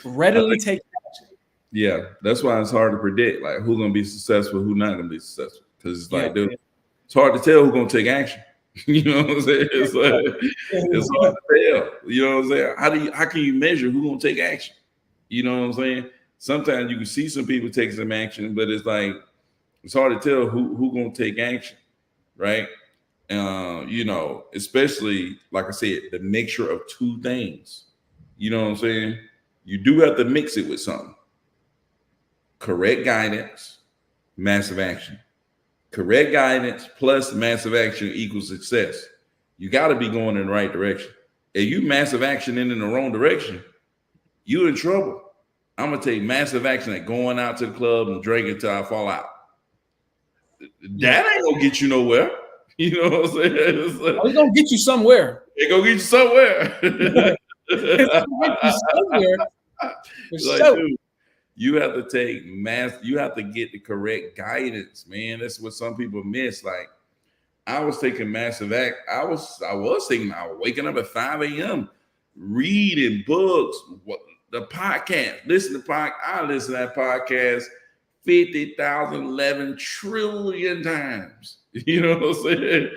readily taking action. Yeah, that's why it's hard to predict like who's gonna be successful, who's not gonna be successful. Because it's Yeah, like, dude, it's hard to tell who's gonna take action. You know what I'm saying? It's like, it's hard to tell. You know what I'm saying? How can you measure who's gonna take action? You know what I'm saying? Sometimes you can see some people take some action, but it's like it's hard to tell who gonna take action, right? Especially like I said, the mixture of two things. You know what I'm saying? You do have to mix it with something. Correct guidance, massive action. Correct guidance plus massive action equals success. You got to be going in the right direction. If you massive action in the wrong direction, you in trouble. I'm gonna take massive action at going out to the club and drinking till I fall out. That ain't gonna get you nowhere. You know what I'm saying? It's gonna get you somewhere. It gonna get you somewhere. It's gonna get you somewhere. Like, dude, you have to take you have to get the correct guidance, man. That's what some people miss. Like, I was taking massive act. I was waking up at 5 a.m. reading books, the podcast, I listen to that podcast 50,000, 11 trillion times. You know what I'm saying?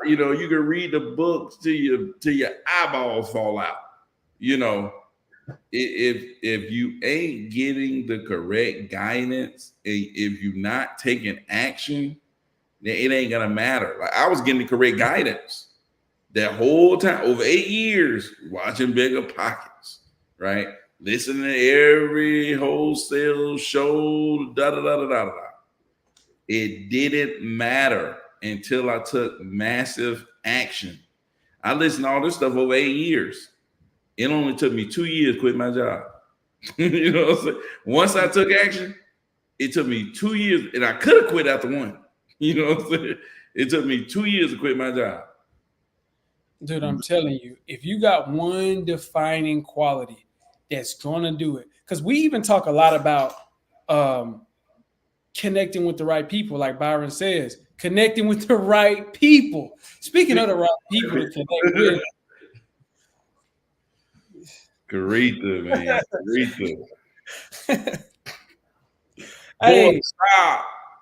You can read the books till your eyeballs fall out. You know, if you ain't getting the correct guidance, if you're not taking action, then it ain't gonna matter. Like, I was getting the correct guidance that whole time, over 8 years, watching Bigger Pockets, right? Listening to every wholesale show, da da da da da da. It didn't matter until I took massive action. I listened to all this stuff over 8 years. It only took me 2 years to quit my job. You know what I'm saying? Once I took action, it took me 2 years, and I could have quit after one. You know what I'm saying? It took me 2 years to quit my job. Dude, I'm telling you, if you got one defining quality that's going to do it, because we even talk a lot about connecting with the right people, like Byron says, connecting with the right people. Speaking of the right people to connect with. Great, man. Great. Hey, boy,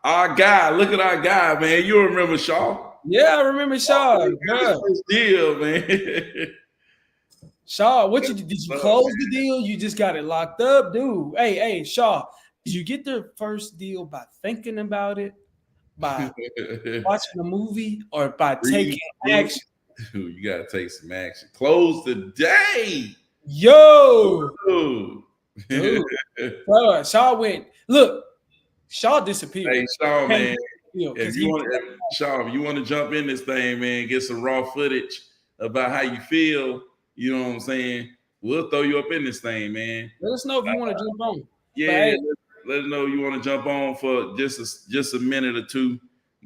our guy, look at our guy, man. You remember Shaw? Yeah, I remember Shaw. First deal, man. Shaw, did you close the deal? You just got it locked up, dude. Hey, Shaw, did you get the first deal by thinking about it, by watching a movie, or by taking action? Dude, you gotta take some action. Close today. Yo, dude. Bro, Shaw went. Look, Shaw disappeared. Hey, Shaw, man. If you want to jump in this thing, man, get some raw footage about how you feel. You know what I'm saying? We'll throw you up in this thing, man. Let us know if you want to jump on. Yeah, let us know you want to jump on for just a minute or two.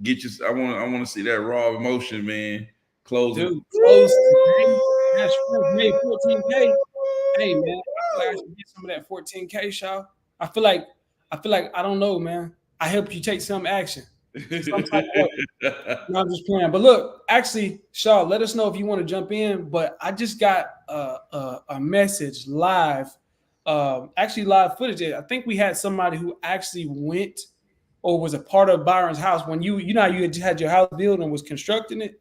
Get you. I want to see that raw emotion, man. Closing. Dude, close today. That's 14K. Hey, man, I feel like I should get some of that 14K, Shaw. I feel like I don't know, man. I help you take some action. No, I'm just playing. But look, actually, Shaw, let us know if you want to jump in. But I just got a message live, live footage. I think we had somebody who actually went or was a part of Byron's house when you had your house built and was constructing it.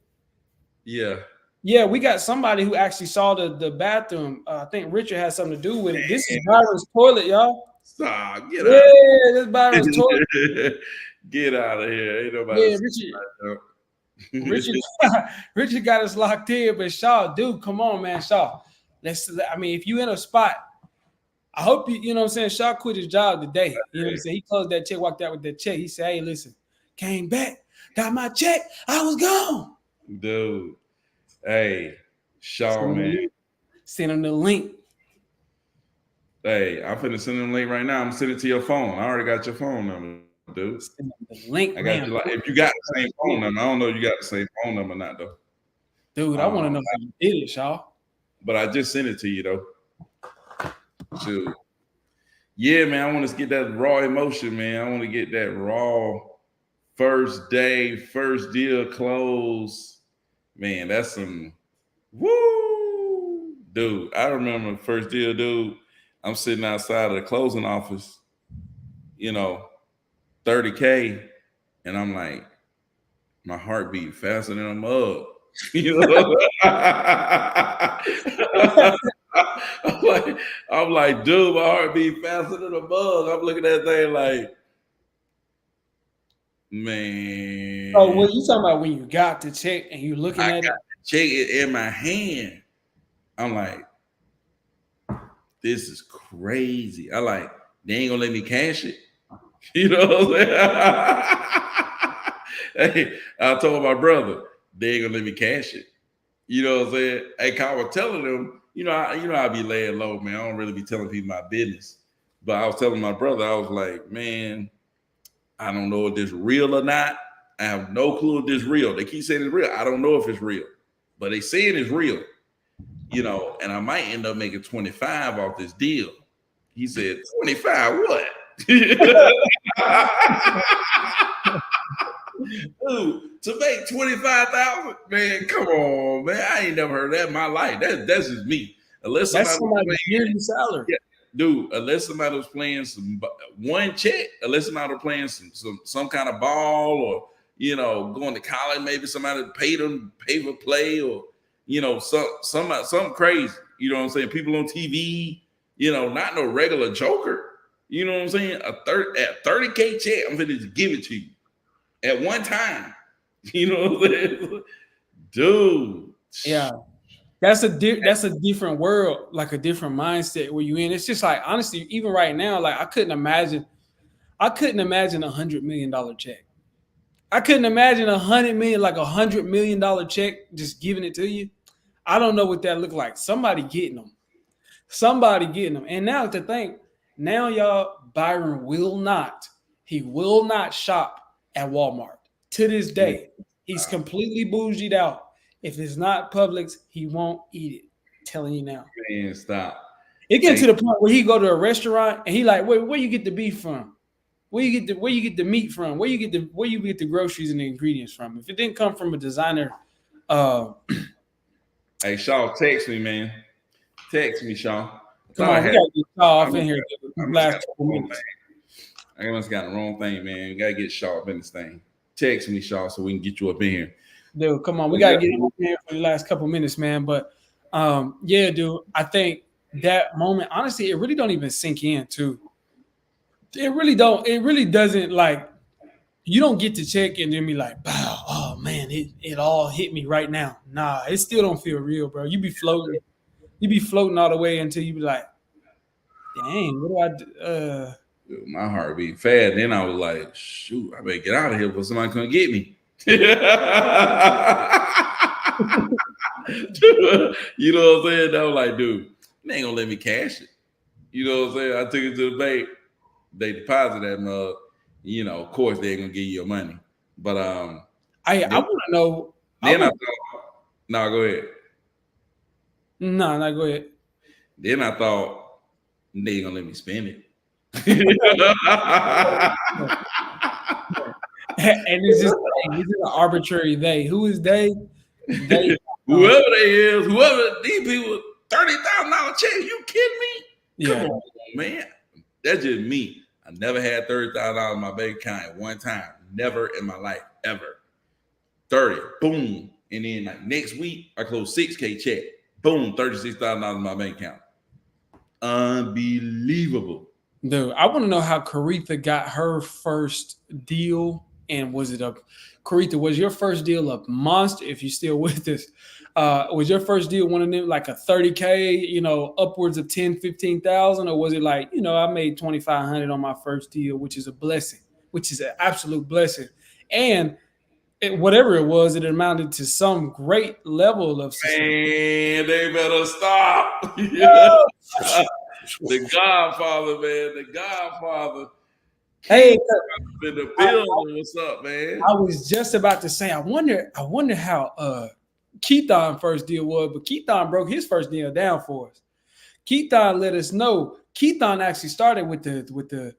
Yeah, we got somebody who actually saw the bathroom. I think Richard has something to do with it. This is Byron's toilet, y'all. Stop. Get out. Yeah, this is Byron's toilet. Get out of here. Ain't nobody. Yeah, Richard got us locked in, but Shaw, dude, come on, man, Shaw. If you in a spot, I hope you know what I'm saying. Shaw quit his job today. You know what I'm saying? He closed that check, walked out with that check. He said, "Hey, listen, came back, got my check. I was gone." Dude, hey, Shaw, man, send him the link. Hey, I'm finna send him the link right now. I'm sending it to your phone. I already got your phone number. Dude, the link. I got you. If you got the same phone number, I don't know if you got the same phone number or not, though. Dude, I want to know how you did it, Shaw. But I just sent it to you, though. Shoot. Yeah, man, I want to get that raw emotion, man. I want to get that raw first day, first deal close. Man, that's some woo, dude. I remember the first deal, dude. I'm sitting outside of the closing office, 30K, and I'm like, my heart beat faster than a mug. You know, I'm like, dude, my heart beat faster than a mug. I'm looking at that thing like, man. Oh, what you talking about when you got the check and you looking I at got it? the check in my hand. I'm like, this is crazy. I like, they ain't gonna let me cash it. You know what I'm saying? Hey, I told my brother, they ain't gonna let me cash it. You know what I'm saying? Hey, I was telling them, I be laying low, man. I don't really be telling people my business. But I was telling my brother, I was like, man, I don't know if this real or not. I have no clue if this real. They keep saying it's real. I don't know if it's real, but they saying it's real. And I might end up making 25 off this deal. He said, 25, what? Dude, to make 25,000, man, come on, man. I ain't never heard that in my life. That's just me. Unless That's somebody's yearly salary. Yeah, dude, unless somebody was playing some one check, unless somebody was playing some kind of ball or going to college, maybe somebody paid them pay for play or something crazy. You know what I'm saying? People on TV, not no regular joker. You know what I'm saying? At 30K check, I'm gonna just give it to you at one time. You know what I'm saying? Dude. Yeah. That's a different world, like a different mindset where you in. It's just like, honestly, even right now, like I couldn't imagine $100 million check. I couldn't imagine $100 million check, just giving it to you. I don't know what that looked like. Somebody getting them. And now to think, now y'all, Byron will not shop at Walmart to this day. He's completely bougied out. If it's not Publix, he won't eat it. I'm telling you now. Man, stop. It gets to the point where he go to a restaurant and he like, where you get the beef from? Where you get the meat from? Where you get the groceries and the ingredients from? If it didn't come from a designer, hey Shaw, text me, man. Text me, Shaw. Come on, we gotta get Shaw off in here. Last couple minutes. I must have got the wrong thing, man. We gotta get Shaw up in this thing. Text me, Shaw, so we can get you up in here. Dude, come on, we gotta get him up in here for the last couple minutes, man. But yeah, dude, I think that moment, honestly, it really don't even sink in, too. It really don't. It really doesn't, like, you don't get to check and then be like, wow, oh man, it all hit me right now. Nah, it still don't feel real, bro. You be floating all the way until you be like, dang, what do I do? Dude, my heart beat fast. Then I was like, shoot, I better get out of here before somebody come get me. You know what I'm saying? I was like, dude, they ain't gonna let me cash it. You know what I'm saying? I took it to the bank. They deposit that mug. Of course they ain't gonna give you your money. But I want to know. Then I thought, no, go ahead. No, go ahead. Then I thought they ain't gonna let me spend it. And it's just this is an arbitrary they. Who is they? They whoever they is, whoever these people, $30,000 check. You kidding me? Yeah. Come on, man. That's just me. I never had $30,000 in my bank account at one time. Never in my life, ever. 30, boom. And then like next week, I closed 6K check. Boom, $36,000 in my bank account. Unbelievable. Dude, I want to know how Caretha got her first deal. And was your first deal a monster? If you're still with us, was your first deal one of them like a 30K, upwards of 10, 15,000, or was it like, I made 2,500 on my first deal, which is a blessing, which is an absolute blessing. And whatever it was, it amounted to some great level of success. Man, they better stop. The Godfather, man, the Godfather. Hey, in the building. What's up, man? I was just about to say, I wonder how Keithon first deal was, but Keithon broke his first deal down for us. Keithon let us know Keithon actually started with the.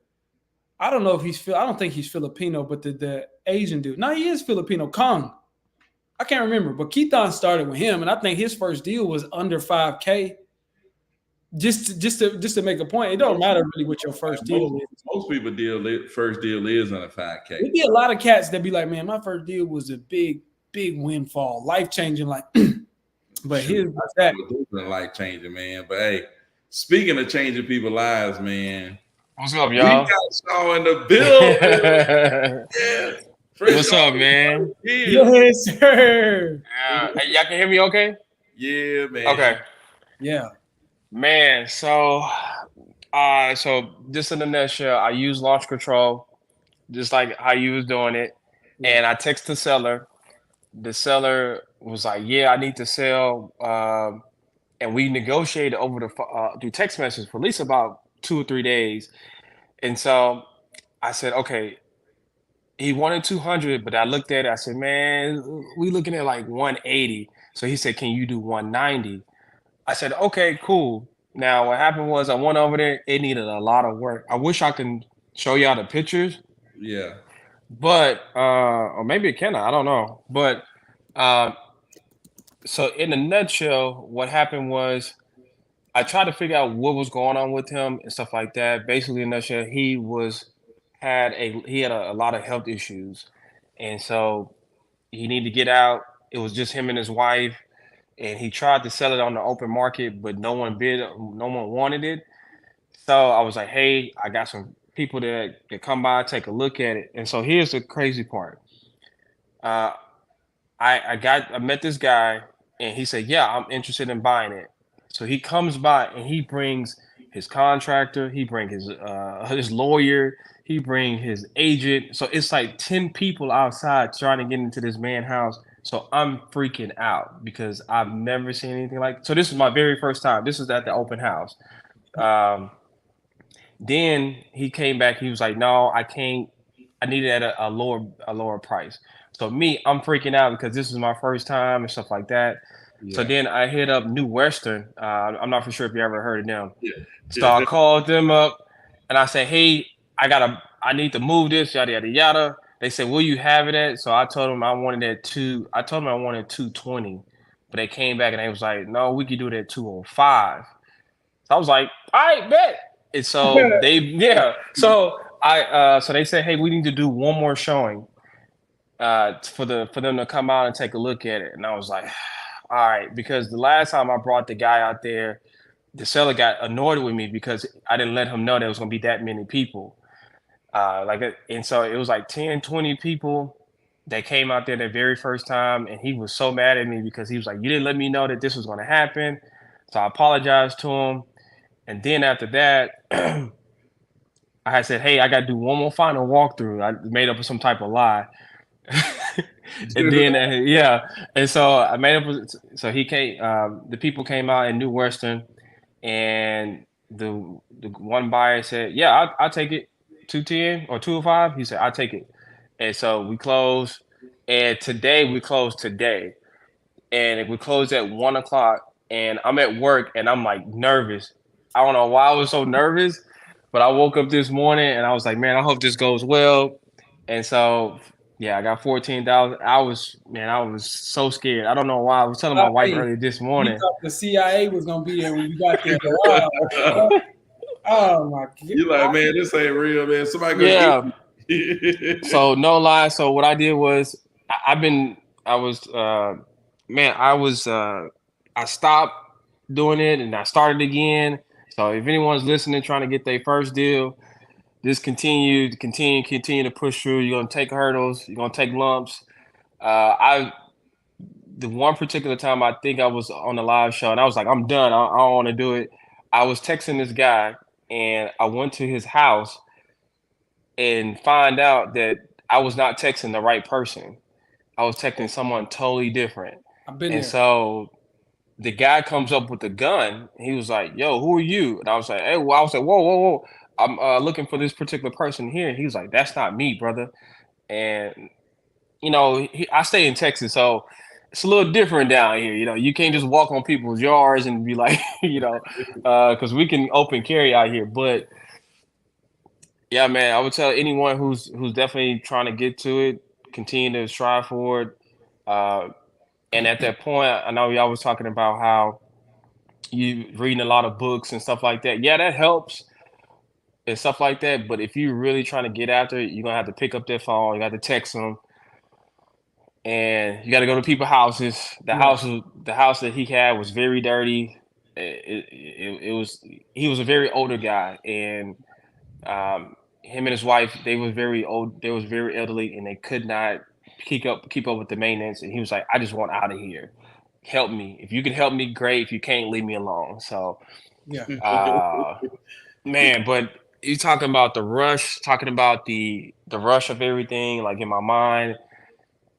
I don't know if I don't think he's Filipino, but the Asian dude. No, he is Filipino. Kong. I can't remember, but Keithon started with him, and I think his first deal was under 5K. Just to make a point, it don't matter really what your first deal is. Most people first deal is under 5K. There'd be a lot of cats that be like, man, my first deal was a big windfall, life changing. Like, but his was that life changing, man. But hey, speaking of changing people's lives, man. What's up, y'all? We got Shaw in the building. Yeah. What's up, man? Yes, sir. Hey, y'all can hear me okay? Yeah, man. Okay. Yeah. Man, so just in a nutshell, I use launch control, just like how you was doing it. And I text the seller. The seller was like, yeah, I need to sell. And we negotiated over through text message for at least about 2 or 3 days. And so I said, okay, he wanted 200, but I looked at it. I said, man, we looking at like 180. So he said, can you do 190? I said, okay, cool. Now what happened was I went over there. It needed a lot of work. I wish I can show y'all the pictures. Yeah. But or maybe it can. I don't know. But so in a nutshell, what happened was I tried to figure out what was going on with him and stuff like that. Basically, in a nutshell, he had a lot of health issues, and so he needed to get out. It was just him and his wife, and he tried to sell it on the open market, but no one bid, no one wanted it. So I was like, hey, I got some people that come by, take a look at it. And so here's the crazy part. I met this guy, and he said, yeah, I'm interested in buying it. So he comes by and he brings his contractor, he brings his lawyer, he brings his agent. So it's like 10 people outside trying to get into this man's house. So I'm freaking out because I've never seen anything like. So this is my very first time. This is at the open house. Then he came back. He was like, "No, I can't. I need it at a lower price." So I'm freaking out because this is my first time and stuff like that. Yeah. So then I hit up New Western. I'm not for sure if you ever heard of them. Yeah. So I called them up and I said, "Hey, I need to move this, yada yada yada." They said, "Will you have it at?" So I told them I wanted I told them I wanted 220, but they came back and they was like, "No, we could do it at 205." So I was like, "All right, bet." And so So so they said, "Hey, we need to do one more showing for them to come out and take a look at it." And I was like, "All right," because the last time I brought the guy out there, the seller got annoyed with me because I didn't let him know there was going to be that many people. And so it was like 10, 20 people that came out there the very first time, and he was so mad at me because he was like, "You didn't let me know that this was going to happen." So I apologized to him. And then after that, I had said, "Hey, I got to do one more final walkthrough." I made up some type of lie. And then, and so I made up. So he came. The people came out in New Western, and the one buyer said, "Yeah, I'll take it, 210 or 205." He said, "I'll take it." And so we closed. And we closed today, and we closed at 1:00. And I'm at work, and I'm like nervous. I don't know why I was so nervous, but I woke up this morning and I was like, man, I hope this goes well. And so, I got 14,000. I was so scared. I don't know why. I was telling my wife earlier this morning. You thought the CIA was going to be there when you got there. Oh my God. You're like, man, this ain't real, man. Somebody go get me. So no lie. So what I did was I stopped doing it and I started again. So if anyone's listening, trying to get their first deal, just continue to push through. You're gonna take hurdles. You're gonna take lumps. The one particular time I think I was on the live show and I was like, I'm done. I don't want to do it. I was texting this guy and I went to his house and find out that I was not texting the right person. I was texting someone totally different. I've been there. So the guy comes up with a gun. He was like, "Yo, who are you?" And I was like, "Hey," well, I was like, "Whoa. I'm looking for this particular person here." He was like, "That's not me, brother." And I stay in Texas, so it's a little different down here. You can't just walk on people's yards and be like, because we can open carry out here. But yeah, man, I would tell anyone who's definitely trying to get to it, continue to strive for it. And at that point, I know y'all was talking about how you reading a lot of books and stuff like that. Yeah, that helps and stuff like that. But if you're really trying to get after it, you're gonna have to pick up that phone. You got to text them, and you got to go to people's houses. The house that he had was very dirty. It was he was a very older guy, and him and his wife, they was very old. They was very elderly, and they could not keep up with the maintenance. And he was like, "I just want out of here. Help me. If you can help me, great. If you can't, leave me alone." So, man, but you talking about the rush, talking about the rush of everything, like in my mind,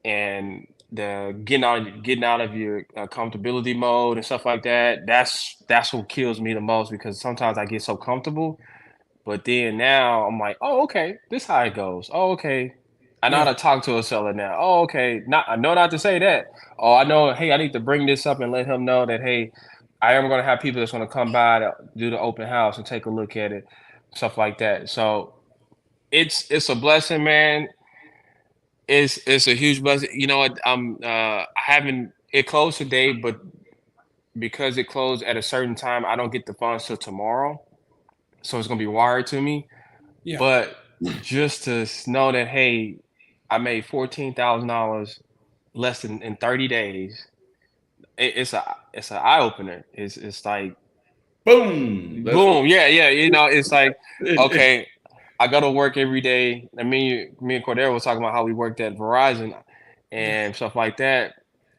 and the getting out of your comfortability mode and stuff like that. That's what kills me the most, because sometimes I get so comfortable. But then now I'm like, oh, okay, this how it goes. Oh, okay. I know how to talk to a seller now. Oh, okay. I know not to say that. Oh, I know, hey, I need to bring this up and let him know that, hey, I am going to have people that's going to come by to do the open house and take a look at it, stuff like that. So it's a blessing, man. It's a huge blessing. You know what? I haven't it closed today, but because it closed at a certain time, I don't get the funds till tomorrow. So it's gonna be wired to me. Yeah. But just to know that, hey, I made $14,000 less than in 30 days. It's an eye opener. It's like Boom. boom. Yeah. It's like, okay, I go to work every day. And me and Cordero was talking about how we worked at Verizon and stuff like that.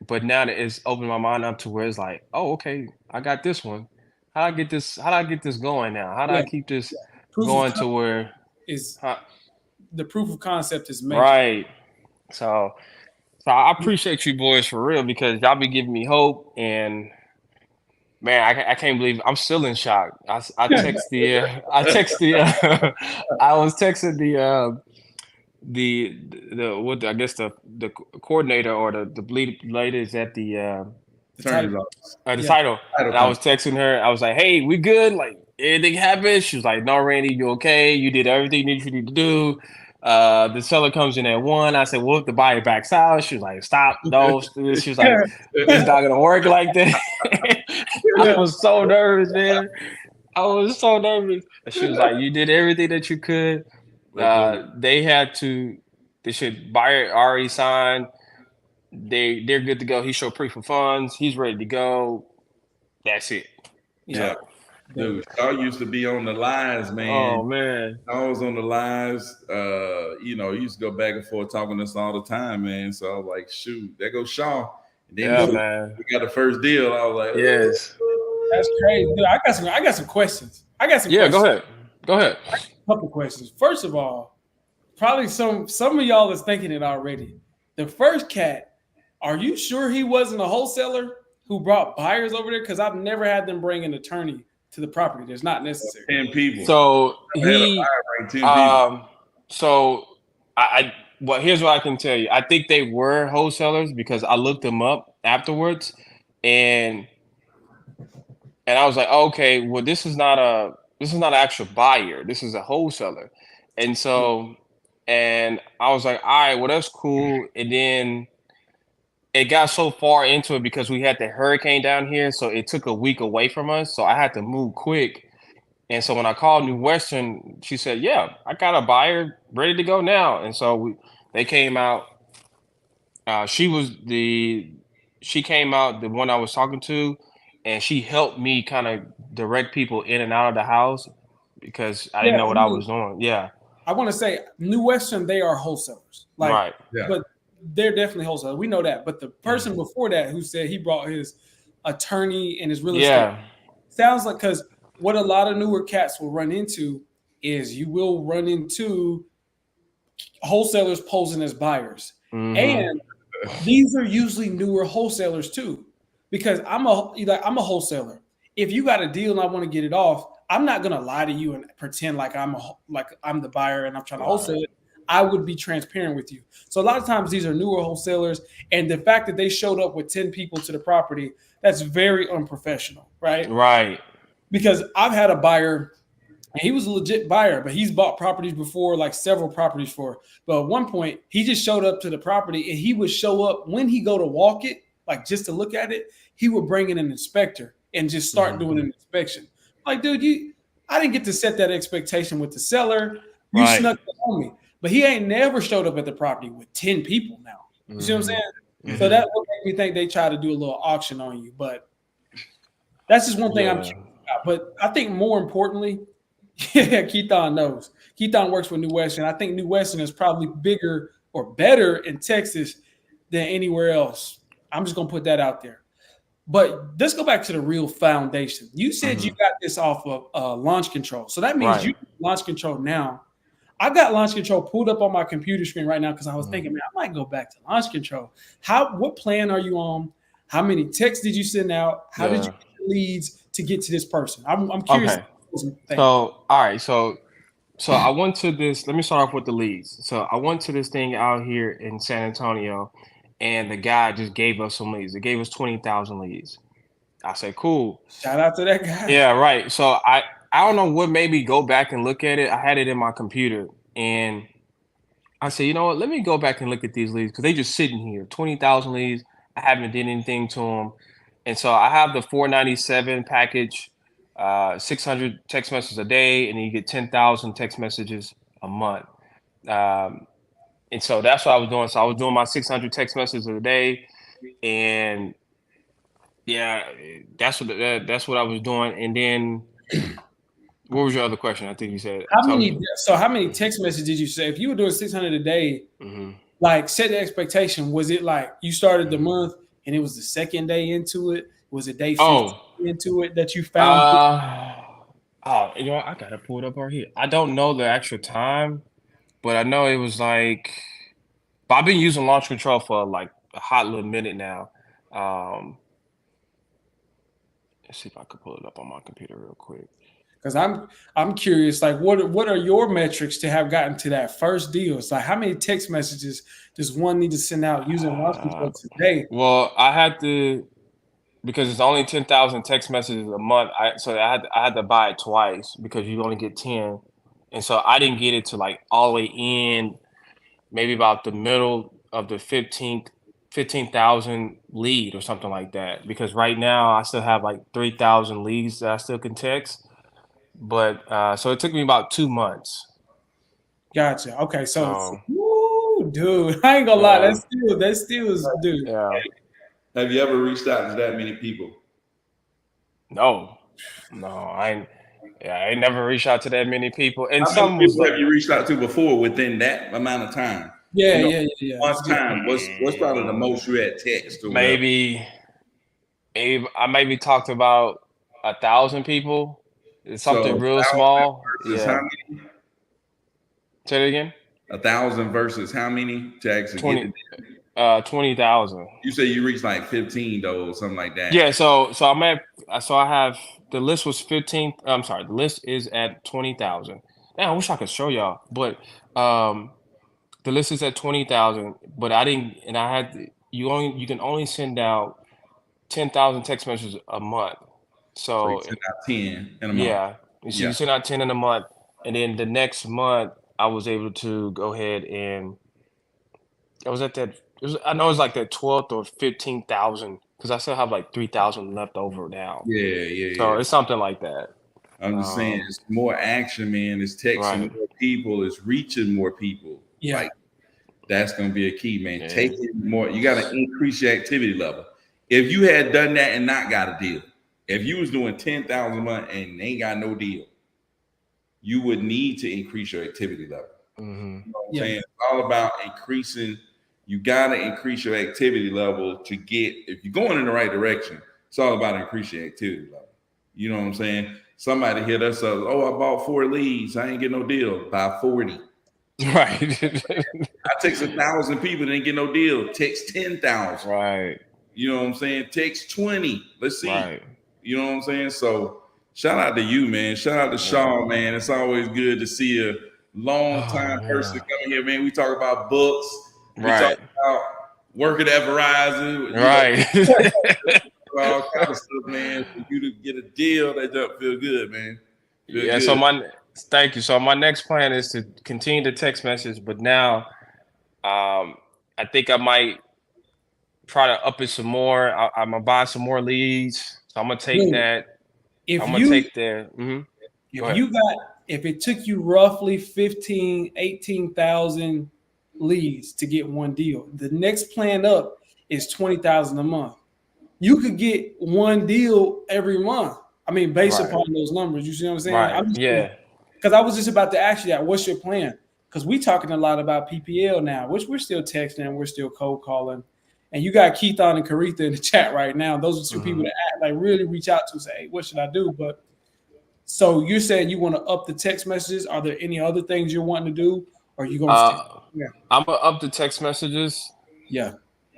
But now that it's opened my mind up to where it's like, oh, okay, I got this one. How do I get this going now? How do I keep this going to where the proof of concept is major. Right. So I appreciate you boys for real, because y'all be giving me hope, and man, I can't believe I'm still in shock. I was texting the coordinator or the lead ladies at the title. And I was texting her. I was like, "Hey, we good? Like, anything happened?" She was like, "No, Randy, you okay? You did everything you need to do." The seller comes in at 1. I said, "Well, if the buyer backs out," she was like, "Stop, no." She was like, "It's not gonna work like that." I was so nervous, man. I was so nervous. And she was like, "You did everything that you could." They should buyer already signed. They're good to go. He showed proof of funds. He's ready to go. That's it. Yeah. Dude, I used to be on the lines, man. Oh man. I was on the lines. He used to go back and forth talking to us all the time, man. So I was like, shoot, there goes Shaw. And then man. We got the first deal. I was like, yes. That's crazy. Dude, I got some questions. Questions. Go ahead. A couple questions. First of all, probably some of y'all is thinking it already. The first cat, are you sure he wasn't a wholesaler who brought buyers over there? Because I've never had them bring an attorney to the property. There's not necessary. 10 people. So here's what I can tell you. I think they were wholesalers because I looked them up afterwards, and I was like, okay, well, this is not an actual buyer. This is a wholesaler. And so, and I was like, all right, well, that's cool. And then it got so far into it because we had the hurricane down here. So it took a week away from us. So I had to move quick. And so when I called New Western, she said, yeah, I got a buyer ready to go now. And so they came out. She came out, the one I was talking to, and she helped me kind of direct people in and out of the house because I didn't know what I was doing. Yeah. I want to say New Western, they are wholesalers. Right. Yeah. But they're definitely wholesalers. We know that. But the person before that who said he brought his attorney and his real estate sounds like, because what a lot of newer cats will run into is you will run into wholesalers posing as buyers. Mm-hmm. And these are usually newer wholesalers too, because I'm a wholesaler. If you got a deal and I want to get it off, I'm not gonna lie to you and pretend like I'm the buyer and I'm trying to wholesale it. I would be transparent with you. So a lot of times these are newer wholesalers, and the fact that they showed up with 10 people to the property, that's very unprofessional, right? Right. Because I've had a buyer, and he was a legit buyer, but he's bought properties before, like several properties for. But at one point, he just showed up to the property, and he would show up when he go to walk it, like just to look at it. He would bring in an inspector and just start doing an inspection. Like, dude, I didn't get to set that expectation with the seller. You Right. snuck it on me. But he ain't never showed up at the property with 10 people now. You see what I'm saying? So that would make me think they try to do a little auction on you. But that's just one thing I'm curious about. But I think more importantly, Keithon knows. Keithon works with New Western. I think New Western is probably bigger or better in Texas than anywhere else. I'm just going to put that out there. But let's go back to the real foundation. You said you got this off of launch control. So that means you launch control now. I've got launch control pulled up on my computer screen right now because I was thinking, man, I might go back to launch control. What plan are you on? How many texts did you send out? How did you get the leads to get to this person? I'm curious. Okay. So, all right. So I went to this. Let me start off with the leads. So I went to this thing out here in San Antonio, and the guy just gave us some leads. It gave us 20,000 leads. I said, cool. Shout out to that guy. Yeah, right. So I don't know what made me go back and look at it. I had it in my computer, and I said, you know what? Let me go back and look at these leads because they just sitting here. 20,000 leads. I haven't did anything to them, and so I have the 497 package, 600 text messages a day, and then you get 10,000 text messages a month. And so that's what I was doing. So I was doing my 600 text messages a day, and yeah, that's what I was doing. And then, what was your other question? I think you said how many text messages did you say? If you were doing 600 a day, like set the expectation. Was it like you started the month and it was the second day into it? Was it day 15 into it that you found? You know what? I gotta pull it up right here. I don't know the actual time, but I know it was like. But I've been using launch control for like a hot little minute now. Let's see if I could pull it up on my computer real quick. Because I'm curious, like what are your metrics to have gotten to that first deal? It's like how many text messages does one need to send out using launch control today? Well, I had to because it's only 10,000 text messages a month. I had to buy it twice because you only get 10, and so I didn't get it to like all the way in, maybe about the middle of the 15,000 lead or something like that. Because right now I still have like 3,000 leads that I still can text. But so it took me about 2 months. Gotcha. Okay, so dude, I ain't gonna lie, that still is, dude. Yeah. Have you ever reached out to that many people? No, I ain't never reached out to that many people. And how many people have you reached out to before within that amount of time? Yeah. One time, what's probably the most you had text? Or maybe I maybe talked to about 1,000 people. It's something real small. How many? Say it again. 1,000 versus how many to actually 20,000. You say you reached like 15 though, or something like that. Yeah. So I have the list was 15. I'm sorry. The list is at 20,000. Man, I wish I could show y'all, but the list is at 20,000. But I didn't, and I had you can only send out 10,000 text messages a month. So you send out 10 in a month. Yeah. You send out 10 in a month, and then the next month I was able to go ahead and I was at that. I know it's like that 12th or 15,000 because I still have like 3,000 left over now. Yeah. So it's something like that. I'm just saying, it's more action, man. It's texting more people. It's reaching more people. Yeah, like, that's gonna be a key, man. Yeah. Taking more. You got to increase your activity level. If you had done that and not got a deal, if you was doing 10,000 a month and ain't got no deal, you would need to increase your activity level. You know what I'm saying? It's all about increasing. You got to increase your activity level to get, if you're going in the right direction, it's all about increasing your activity level. You know what I'm saying? Somebody hit us up, I bought 4 leads. I ain't get no deal. Buy 40. Right. I text 1,000 people, didn't get no deal. Text 10,000. Right. You know what I'm saying? Text 20. Let's see. Right. You know what I'm saying? So shout out to you, man. Shout out to Shaw, man. It's always good to see a long time person coming here, man. We talk about books. We talk about working at Verizon. Right. All kind of stuff, man. For you to get a deal, that don't feel good, man. Yeah. So thank you. So my next plan is to continue the text message, but now, I think I might try to up it some more. I'm gonna buy some more leads. So I'm gonna take that. If I'm gonna take the. If it took you roughly 15, 18,000 leads to get one deal, the next plan up is 20,000 a month. You could get one deal every month. I mean, based upon those numbers, you see what I'm saying? Right. Because I was just about to ask you that. What's your plan? Because we talking a lot about PPL now, which we're still texting, we're still cold calling. And you got Keith on and Caritha in the chat right now. Those are two people that really reach out to and say, hey, what should I do? But so you're saying you want to up the text messages. Are there any other things you're wanting to do? Or are you going to I'm going to up the text messages. Yeah.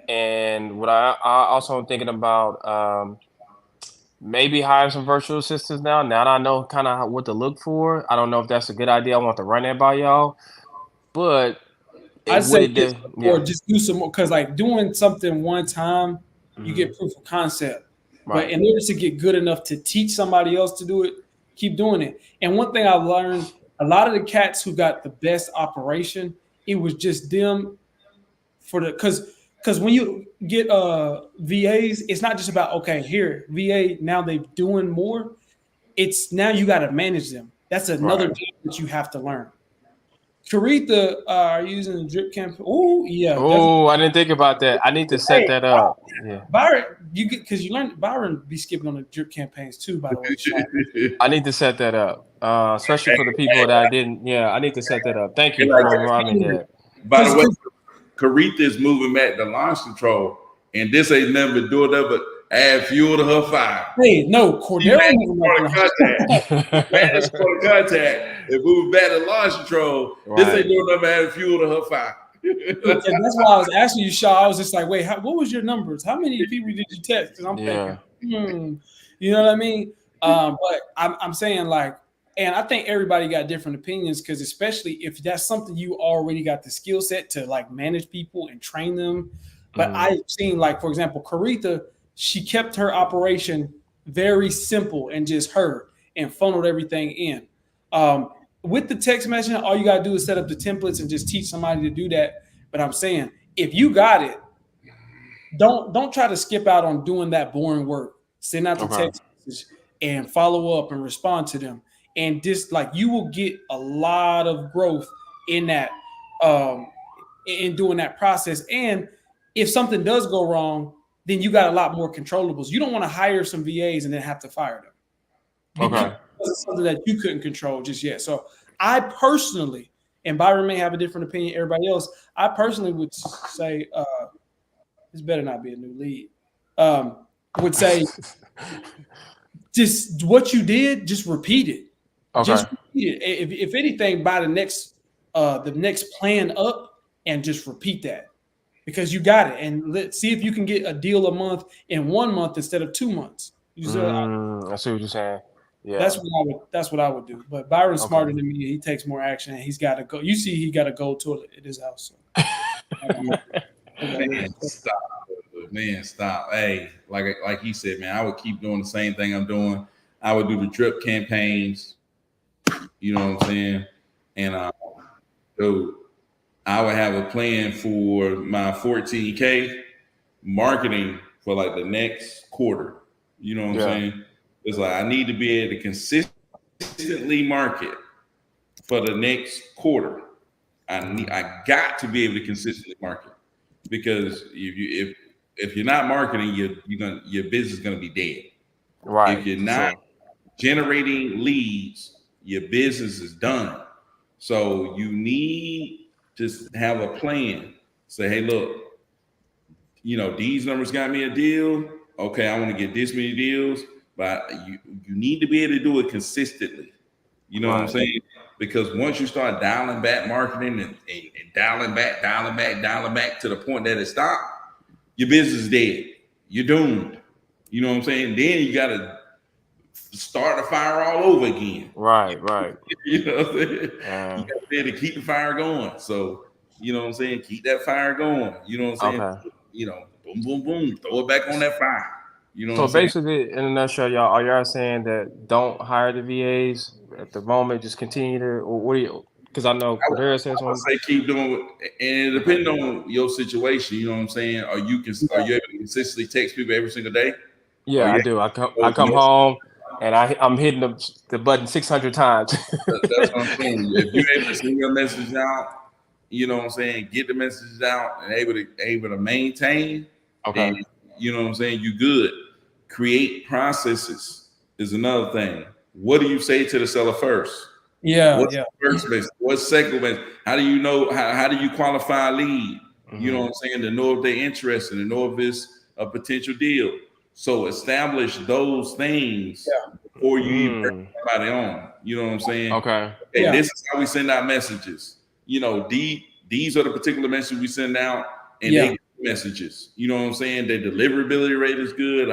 And what I also am thinking about, maybe hire some virtual assistants now. Now that I know kind of what to look for. I don't know if that's a good idea. I want to run that by y'all. But I'd say just do some more, because like doing something one time, you get proof of concept. Right. But in order to get good enough to teach somebody else to do it, keep doing it. And one thing I learned, a lot of the cats who got the best operation, it was just them because when you get VAs, it's not just about, okay, here, VA, now they're doing more. It's now you got to manage them. That's another job that you have to learn. Caritha are using the drip campaign. Oh, yeah. Oh, I didn't think about that. I need to set that up. Yeah. Byron, because you learned Byron be skipping on the drip campaigns too, by the way. I need to set that up. Especially for the people that I didn't. Yeah, I need to set that up. Thank you for reminding me that. By the way, Caritha is moving back to launch control, and this ain't never but doing that but add fuel to her fire. Hey, no, Cordero contact. And moving back to launch control. Right. This ain't doing nothing but add fuel to her fire. And that's why I was asking you, Shaw. I was just like, wait, what was your numbers? How many people did you text? Because I'm thinking, you know what I mean? But I'm saying, like, and I think everybody got different opinions, because especially if that's something you already got the skill set to like manage people and train them. But I've seen, like, for example, Caritha, she kept her operation very simple and just her and funneled everything in. With the text messaging, all you got to do is set up the templates and just teach somebody to do that. But I'm saying, if you got it, don't try to skip out on doing that boring work. Send out the text message and follow up and respond to them. And just like, you will get a lot of growth in that, in doing that process. And if something does go wrong, then you got a lot more controllables. You don't want to hire some VAs and then have to fire them. Because it's something that you couldn't control just yet. So I personally, and Byron may have a different opinion, everybody else, I personally would say, this better not be a new lead, would say, just what you did, just repeat it. Just repeat it. If anything, by the next plan up, and just repeat that, because you got it. And let's see if you can get a deal a month in 1 month instead of 2 months. I see what you're saying. Yeah, that's what I would do. But Byron's smarter than me. He takes more action, and he's got to go. You see, he got a gold toilet at his house. So. Man, stop. Hey, like he said, man, I would keep doing the same thing I'm doing. I would do the drip campaigns. You know what I'm saying? And so I would have a plan for my 14K marketing for like the next quarter. You know what I'm saying? It's like I need to be able to consistently market for the next quarter. I got to be able to consistently market, because if you're not marketing, your business is gonna be dead. Right. If you're not generating leads, your business is done. So you need to have a plan. Say, hey, look, these numbers got me a deal. Okay, I want to get this many deals, but you need to be able to do it consistently. You know what I'm saying? Because once you start dialing back marketing and dialing back to the point that it stopped, your business is dead. You're doomed. You know what I'm saying? Then you got to start the fire all over again. Right. You know what I'm saying? You got to be able to keep the fire going. So, you know what I'm saying? Keep that fire going. You know what I'm saying? Okay. You know, boom, boom, boom. Throw it back on that fire. You know So what I'm saying? basically, in a nutshell, are y'all saying that don't hire the VAs at the moment? Just continue to, or what do you? Because I know Cordero says I would say keep doing it, and it depends on your situation. You know what I'm saying? Are you able to consistently text people every single day? Yeah, I do. I come home and I'm hitting the button 600 times. That's what I'm saying. If you're able to send your message out, you know what I'm saying, get the messages out and able to maintain, then you know what I'm saying, you good. Create processes is another thing. What do you say to the seller first? What's the first message? What's second message? How do you know how do you qualify a lead? You know what I'm saying, to know if they're interested, to know if it's a potential deal. So establish those things before you even bring somebody on. You know what I'm saying? Okay. This is how we send out messages. You know, these are the particular messages we send out, and they get messages. You know what I'm saying? Their deliverability rate is good.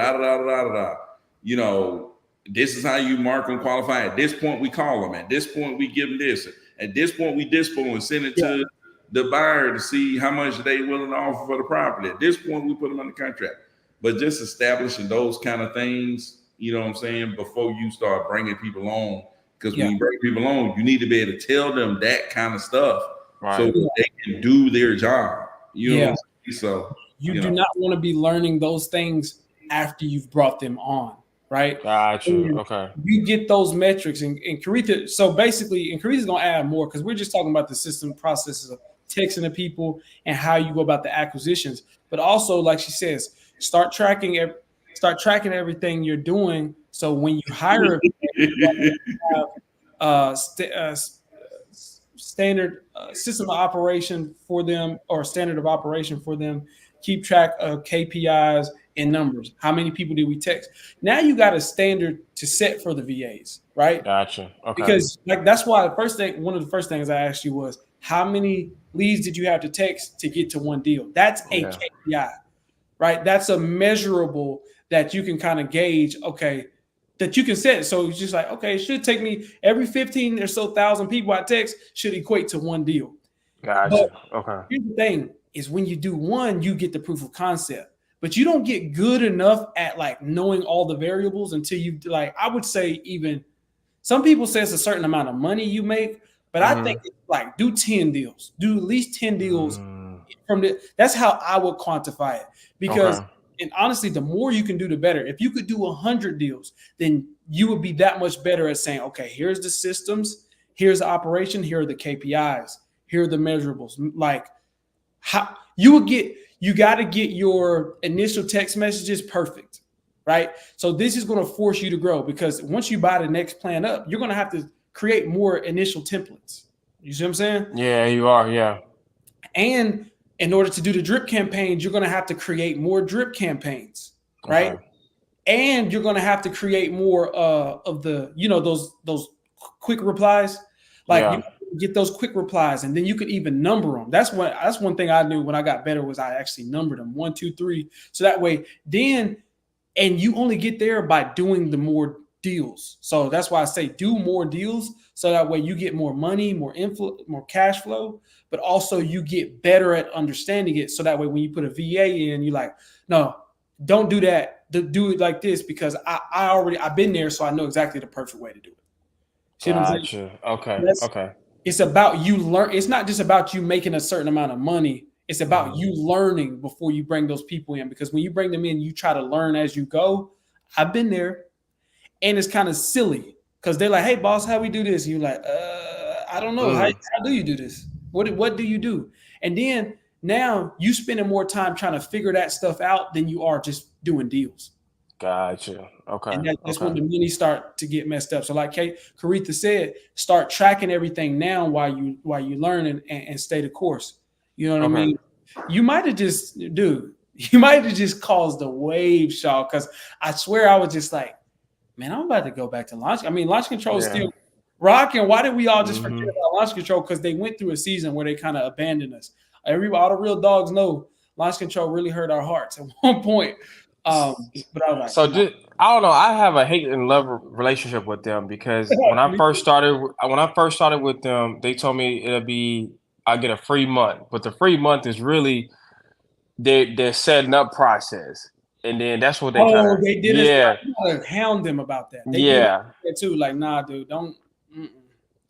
You know, this is how you mark and qualify. At this point, we call them. At this point, we give them this. At this point, we dispo and send it to the buyer to see how much they willing to offer for the property. At this point, we put them under contract. But just establishing those kind of things, you know what I'm saying, before you start bringing people on. Because when you bring people on, you need to be able to tell them that kind of stuff so that they can do their job. You know what I'm saying? So you do not want to be learning those things after you've brought them on, right? Gotcha. And okay. You get those metrics, and Karitha. So basically, and Karitha's gonna add more because we're just talking about the system processes of texting the people and how you go about the acquisitions. But also, like she says, start tracking everything you're doing. So when you hire, standard system of operation for them, or standard of operation for them. Keep track of KPIs and numbers. How many people did we text? Now you got a standard to set for the VAs, right? Gotcha. Okay. Because that's why one of the first things I asked you was, how many leads did you have to text to get to one deal? That's a KPI, right? That's a measurable that you can kind of gauge, okay, that you can set. So it's just like, okay, it should take me every 15 or so thousand people I text should equate to one deal. Gotcha. But okay. Here's the thing is, when you do one, you get the proof of concept, but you don't get good enough at like knowing all the variables until you like, I would say, even some people say it's a certain amount of money you make, but I think it's like do 10 deals, do at least 10 deals that's how I would quantify it. Because and honestly, the more you can do, the better. If you could do 100 deals, then you would be that much better at saying, okay, here's the systems, here's the operation, here are the KPIs, here are the measurables. Like how you got to get your initial text messages perfect, right? So this is going to force you to grow, because once you buy the next plan up, you're going to have to create more initial templates. You see what I'm saying? Yeah, you are. Yeah. And in order to do the drip campaigns, you're going to have to create more drip campaigns, right? Okay. And you're going to have to create more of the, those quick replies. Like you get those quick replies, and then you could even number them. That's one thing I knew when I got better, was I actually numbered them 1, 2, 3. So that way, and you only get there by doing the more deals. So that's why I say do more deals, so that way you get more money, more inflow, more cash flow, but also you get better at understanding it. So that way when you put a VA in, you're like, no, don't do that. Do it like this, because I've been there, so I know exactly the perfect way to do it. See what I'm saying? Okay. Okay. It's about you learn. It's not just about you making a certain amount of money. It's about you learning before you bring those people in, because when you bring them in, you try to learn as you go. I've been there, and it's kind of silly because they're like, "Hey, boss, how we do this?" And you're like, "I don't know. How do you do this? What do you do?" And then now you spending more time trying to figure that stuff out than you are just doing deals. Gotcha. Okay. And that's when the money start to get messed up. So like Karitha said, start tracking everything now while you learn and stay the course. You know what I mean? You might have just, caused a wave, Shaw, because I swear I was just like, man, I'm about to go back to launch. I mean, launch control is still rocking. Why did we all just forget about launch control? Because they went through a season where they kind of abandoned us. All the real dogs know launch control really hurt our hearts at one point. But I was like, So no. I don't know. I have a hate and love relationship with them because when I first started with them, they told me I get a free month, but the free month is really they're setting up process, and then that's what they kind Oh, of they did it. You gotta hound them about that. They did it too. Like, nah, dude, don't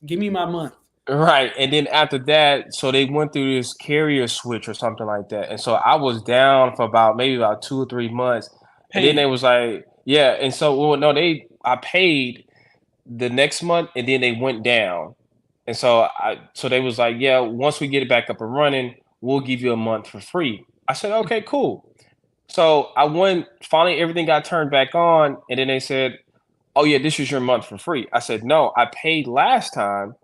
give me my month. Right. And then after that, so they went through this carrier switch or something like that. And so I was down for about 2 or 3 months. And then they was like, yeah. And so, well, no, I paid the next month and then they went down. And so they was like, yeah, once we get it back up and running, we'll give you a month for free. I said, okay, cool. So I went, finally, everything got turned back on. And then they said, oh, yeah, this is your month for free. I said, no, I paid last time.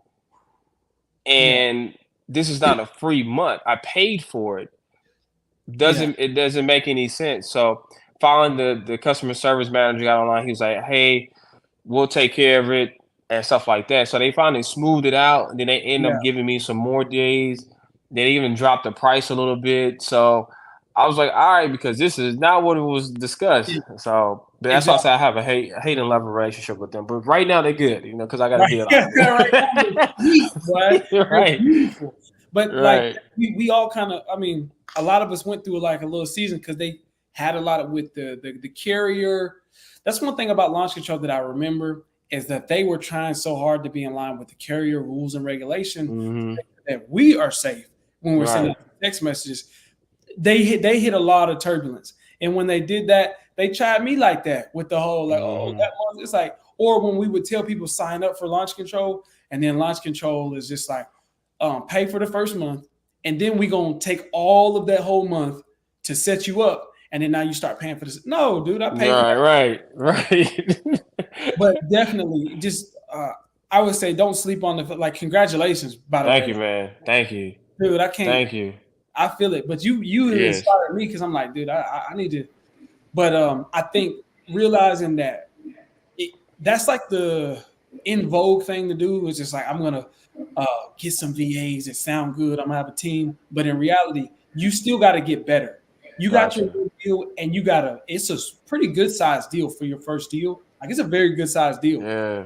And this is not a free month. I paid for it. It doesn't make any sense. So finally the customer service manager got online. He was like, hey, we'll take care of it and stuff like that. So they finally smoothed it out and then they end up giving me some more days. They even dropped the price a little bit. So I was like, all right, because this is not what it was discussed. So that's why I say I have a hate and love relationship with them. But right now they're good, because I got a deal. Right. Beautiful. But like we all kind of, I mean, a lot of us went through like a little season because they had a lot of with the carrier. That's one thing about launch control that I remember is that they were trying so hard to be in line with the carrier rules and regulation that we are safe when we're sending text messages. They hit a lot of turbulence, and when they did that, they tried me like that with the whole like, oh, that month. It's like, or when we would tell people sign up for launch control, and then launch control is just like, pay for the first month, and then we gonna take all of that whole month to set you up, and then now you start paying for this. No, dude, I paid. Right. But definitely, just I would say don't sleep on the like. Congratulations, by the way. Thank you, man. Thank you, dude. I can't. Thank you. I feel it, but you inspired me because I'm like, dude, I need to. But I think realizing that that's like the in vogue thing to do is just like I'm gonna get some VAs that sound good. I'm gonna have a team, but in reality, you still got to get better. You got your deal, and it's a pretty good sized deal for your first deal. Like it's a very good sized deal. Yeah.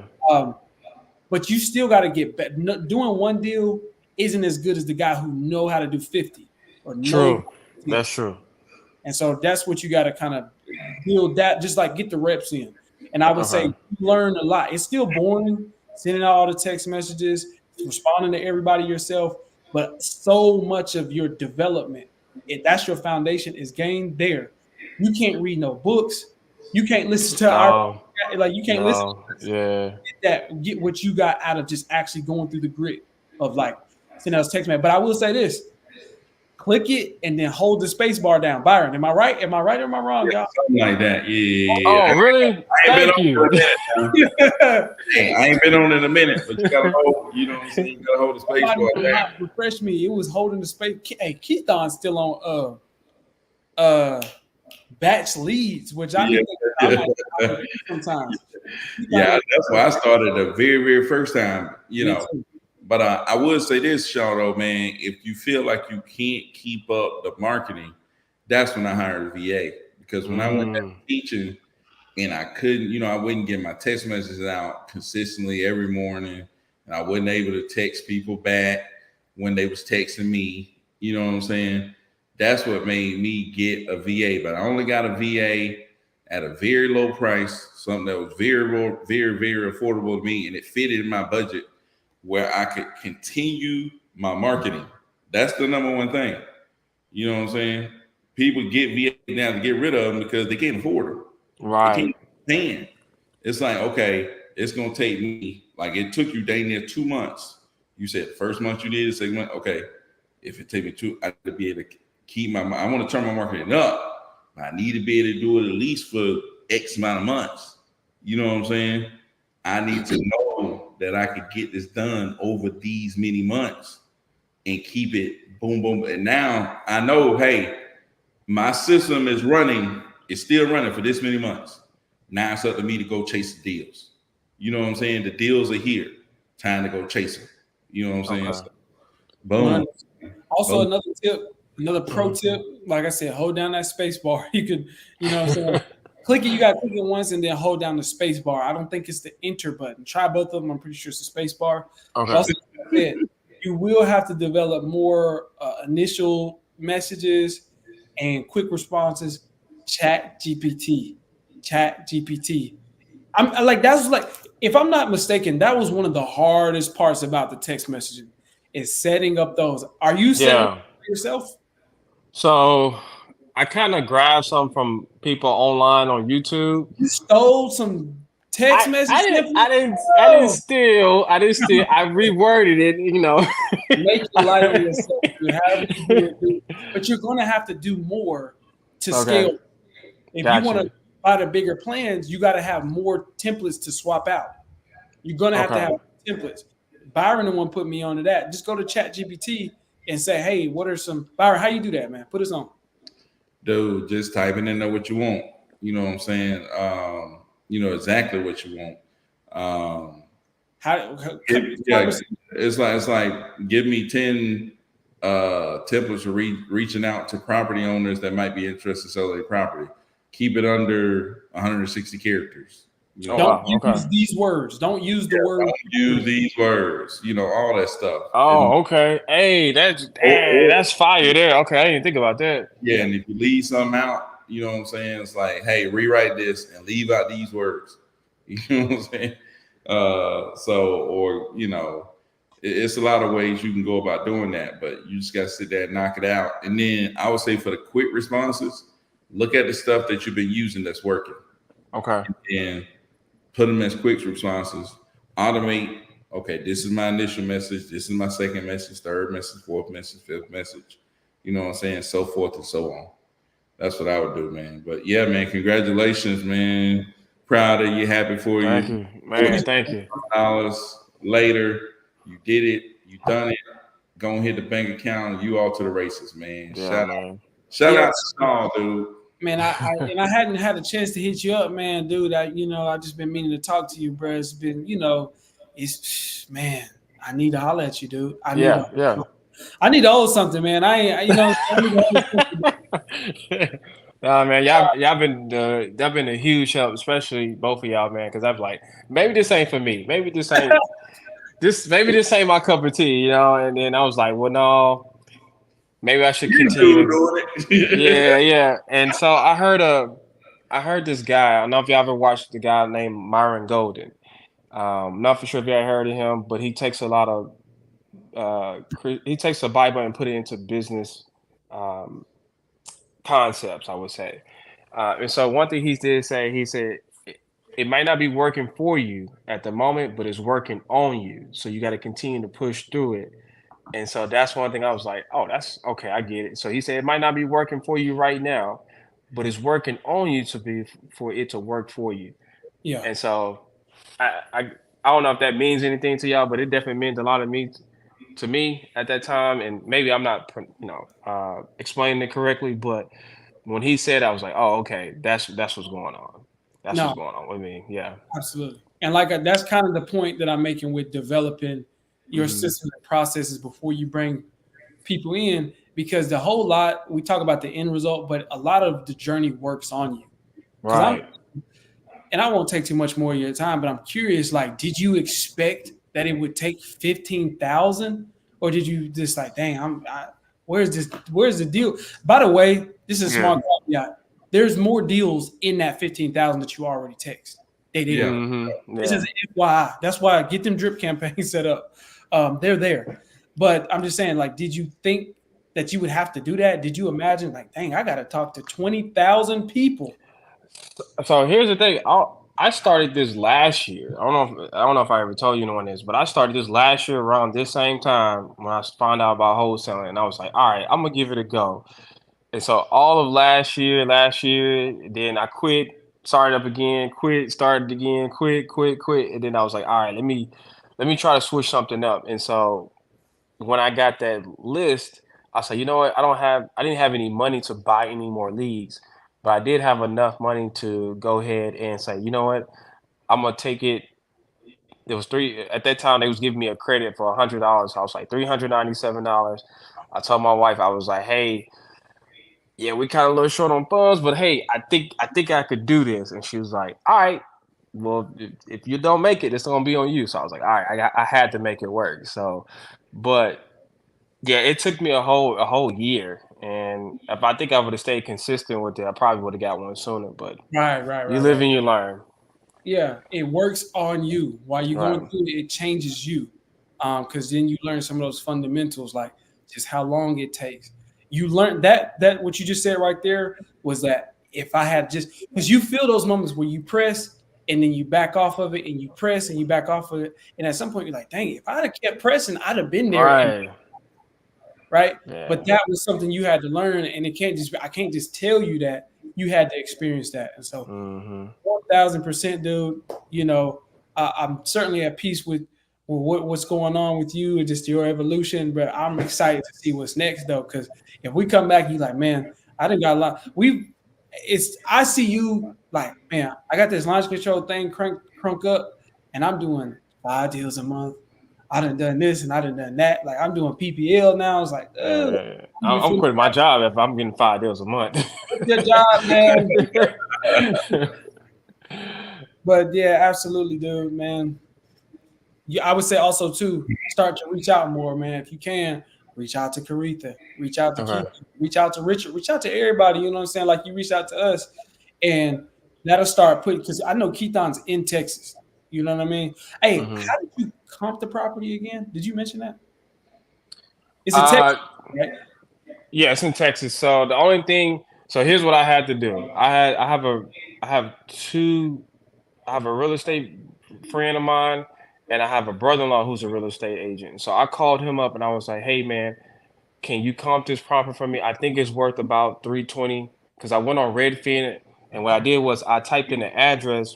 But you still got to get better. Doing one deal isn't as good as the guy who know how to do 50. True. That's true. And so that's what you got to kind of build that, just like get the reps in. And I would say you learn a lot. It's still boring sending out all the text messages, responding to everybody yourself, but so much of your development, if that's your foundation, is gained there. You can't read no books. You can't listen to listen. Get what you got out of just actually going through the grit of like sending out text message. But I will say this. Click it and then hold the space bar down. Byron, am I right? Am I right or am I wrong, y'all? Something like that. Yeah. Oh, really? Thank you. I ain't been on in a minute, but you gotta hold, you know what I'm saying? You gotta hold the space bar down. Refresh me. It was holding the space. Hey, Keithon's still on batch leads, which I think sometimes. Yeah, that's why I started the very, very first time, But I would say this, Sean, though, man, if you feel like you can't keep up the marketing, that's when I hired a VA. Because when I went back teaching and I couldn't, I wouldn't get my text messages out consistently every morning. And I wasn't able to text people back when they was texting me. You know what I'm saying? That's what made me get a VA. But I only got a VA at a very low price, something that was very, very, very affordable to me. And it fitted in my budget, where I could continue my marketing. That's the number one thing. You know what I'm saying? People get VA now to get rid of them because they can't afford them. Right. They can't stand. It's like, okay, it's going to take me, like it took you dang near 2 months. You said first month you did, second month, okay. If it take me 2, I could be able to keep I want to turn my marketing up. But I need to be able to do it at least for X amount of months. You know what I'm saying? I need to know that I could get this done over these many months and keep it boom, boom. And now I know, hey, my system is running, it's still running for this many months. Now it's up to me to go chase the deals. You know what I'm saying? The deals are here. Time to go chase them. You know what I'm saying? So, boom. Also, another tip Another pro tip, like I said, hold down that space bar. You could, you know what I'm saying? Click it, you got to click it once and then hold down the space bar. I don't think it's the enter button. Try both of them. I'm pretty sure it's the space bar. Okay. Also, like I said, you will have to develop more initial messages and quick responses. Chat GPT. I'm like, that's like, if I'm not mistaken, that was one of the hardest parts about the text messaging is setting up those. Are you setting up yourself? So I kind of grabbed some from people online on YouTube. You stole some text messages. I didn't steal. I reworded it, you know. Make it light on yourself. You do it, but you're going to have to do more to scale. If you want to buy the bigger plans, you got to have more templates to swap out. You're going to have templates. Byron, the one put me onto that. Just go to ChatGPT and say, hey, what are some, Byron, how you do that, man? Put us on. Dude, just typing in there what you want. You know what I'm saying? You know exactly what you want. It's like give me 10 templates for reaching out to property owners that might be interested in selling their property. Keep it under 160 characters. You know? Don't use these words. Don't use the word. Don't use these words. You know, all that stuff. Okay. Hey, that's fire there. Okay, I didn't think about that. Yeah, and if you leave something out, you know what I'm saying? It's like, hey, rewrite this and leave out these words. You know what I'm saying? You know, it's a lot of ways you can go about doing that, but you just got to sit there and knock it out. And then I would say for the quick responses, look at the stuff that you've been using that's working. Okay. And put them as quick responses. Automate. Okay, this is my initial message. This is my second message, third message, fourth message, fifth message. You know what I'm saying? So forth and so on. That's what I would do, man. But yeah, man, congratulations, man. Proud of you, happy for you. Thank you, man. Thank you. Dollars later, you did it. You done it. Go and hit the bank account. You all to the races, man. Yeah, Shout out to Saul, dude. Man, I hadn't had a chance to hit you up, man, dude. I just been meaning to talk to you, bro. It's been, man, I need to holler at you, dude. I need to hold something, man. I need to hold something. Nah, man, y'all been a huge help, especially both of y'all, man. Because I'm like, maybe this ain't for me. Maybe this ain't this ain't my cup of tea, you know. And then I was like, well, no. Maybe I should continue doing it. Yeah. And so I heard this guy. I don't know if y'all ever watched the guy named Myron Golden. I'm not for sure if you ever heard of him, but he takes a lot of he takes the Bible and put it into business concepts, I would say. And so one thing he said, it might not be working for you at the moment, but it's working on you. So you got to continue to push through it. And so that's one thing I was like, oh, that's okay. I get it. So he said, it might not be working for you right now, but it's working on you for it to work for you. Yeah. And so I don't know if that means anything to y'all, but it definitely meant a lot to me at that time. And maybe I'm not, explaining it correctly, but when he said, I was like, oh, okay, that's what's going on. That's what's going on with me. Yeah, absolutely. And that's kind of the point that I'm making with developing your system and processes before you bring people in, because the whole lot, we talk about the end result, but a lot of the journey works on you. Right. And I won't take too much more of your time, but I'm curious, like, did you expect that it would take 15,000, or did you just like, dang, where's the deal? By the way, this is a small caveat. There's more deals in that 15,000 that you already text. They did. This is an FYI. That's why I get them drip campaigns set up. They're there. But I'm just saying, like, did you think that you would have to do that? Did you imagine, like, dang, I got to talk to 20,000 people? So here's the thing. I started this last year. I don't know if I ever told you anyone this, but I started this last year around this same time when I found out about wholesaling, and I was like, all right, I'm gonna give it a go. And so all of last year, then I quit, started up again, quit, started again, quit, and then I was like, all right, let me try to switch something up. And so when I got that list, I said, you know what, I didn't have any money to buy any more leads, but I did have enough money to go ahead and say, you know what, I'm gonna take it. There was at that time they was giving me a credit for $100. I was like $397. I told my wife, I was like, hey, yeah, we kind of a little short on funds, but hey, I think I could do this. And she was like, all right, well, if you don't make it, it's gonna be on you. So I was like, all right, I had to make it work. So, but yeah, it took me a whole year, and if I think I would have stayed consistent with it, I probably would have got one sooner. But you live Right. and you learn, Yeah, it works on you while you're going right? through it. It changes you, because then you learn some of those fundamentals, like just how long it takes. You learn that what you just said right there was that if I had just because you feel those moments where you press and then you back off of it and you press and you back off of it, and at some point you're like, dang, if I'd have kept pressing, I'd have been there. And Right. right, but Yeah. that was something you had to learn, and I can't just tell you that. You had to experience that, and so Mm-hmm. 1,000%, dude. You know, I'm certainly at peace with what's going on with you and just your evolution. But I'm excited to see what's next, though, because if we come back, you like, man, I didn't got a lot. I see you like, man, I got this launch control thing crunk up, and I'm doing 5 deals a month. I done this and I done that. Like I'm doing PPL now. It's like, oh, Yeah. you I'm feel quitting my job if I'm getting $5 a month. good job, man. But yeah, absolutely, dude, man. Yeah, I would say also too, start to reach out more, man. If you can, reach out to Caretha, reach out to Okay. Keith, reach out to Richard, reach out to everybody. You know what I'm saying? Like you reached out to us, and that'll start putting. Because I know Keithon's in Texas. You know what I mean? Hey, Mm-hmm. how did you comp the property again? Did you mention that? It's in Uh, Texas, right? yeah, it's in Texas. So the only thing, so here's what I had to do. I have two, I have a real estate friend of mine, and I have a brother-in-law who's a real estate agent. So I called him up and I was like, hey man, can you comp this property for me? I think it's worth about 320 because I went on Redfin and what I did was I typed in the address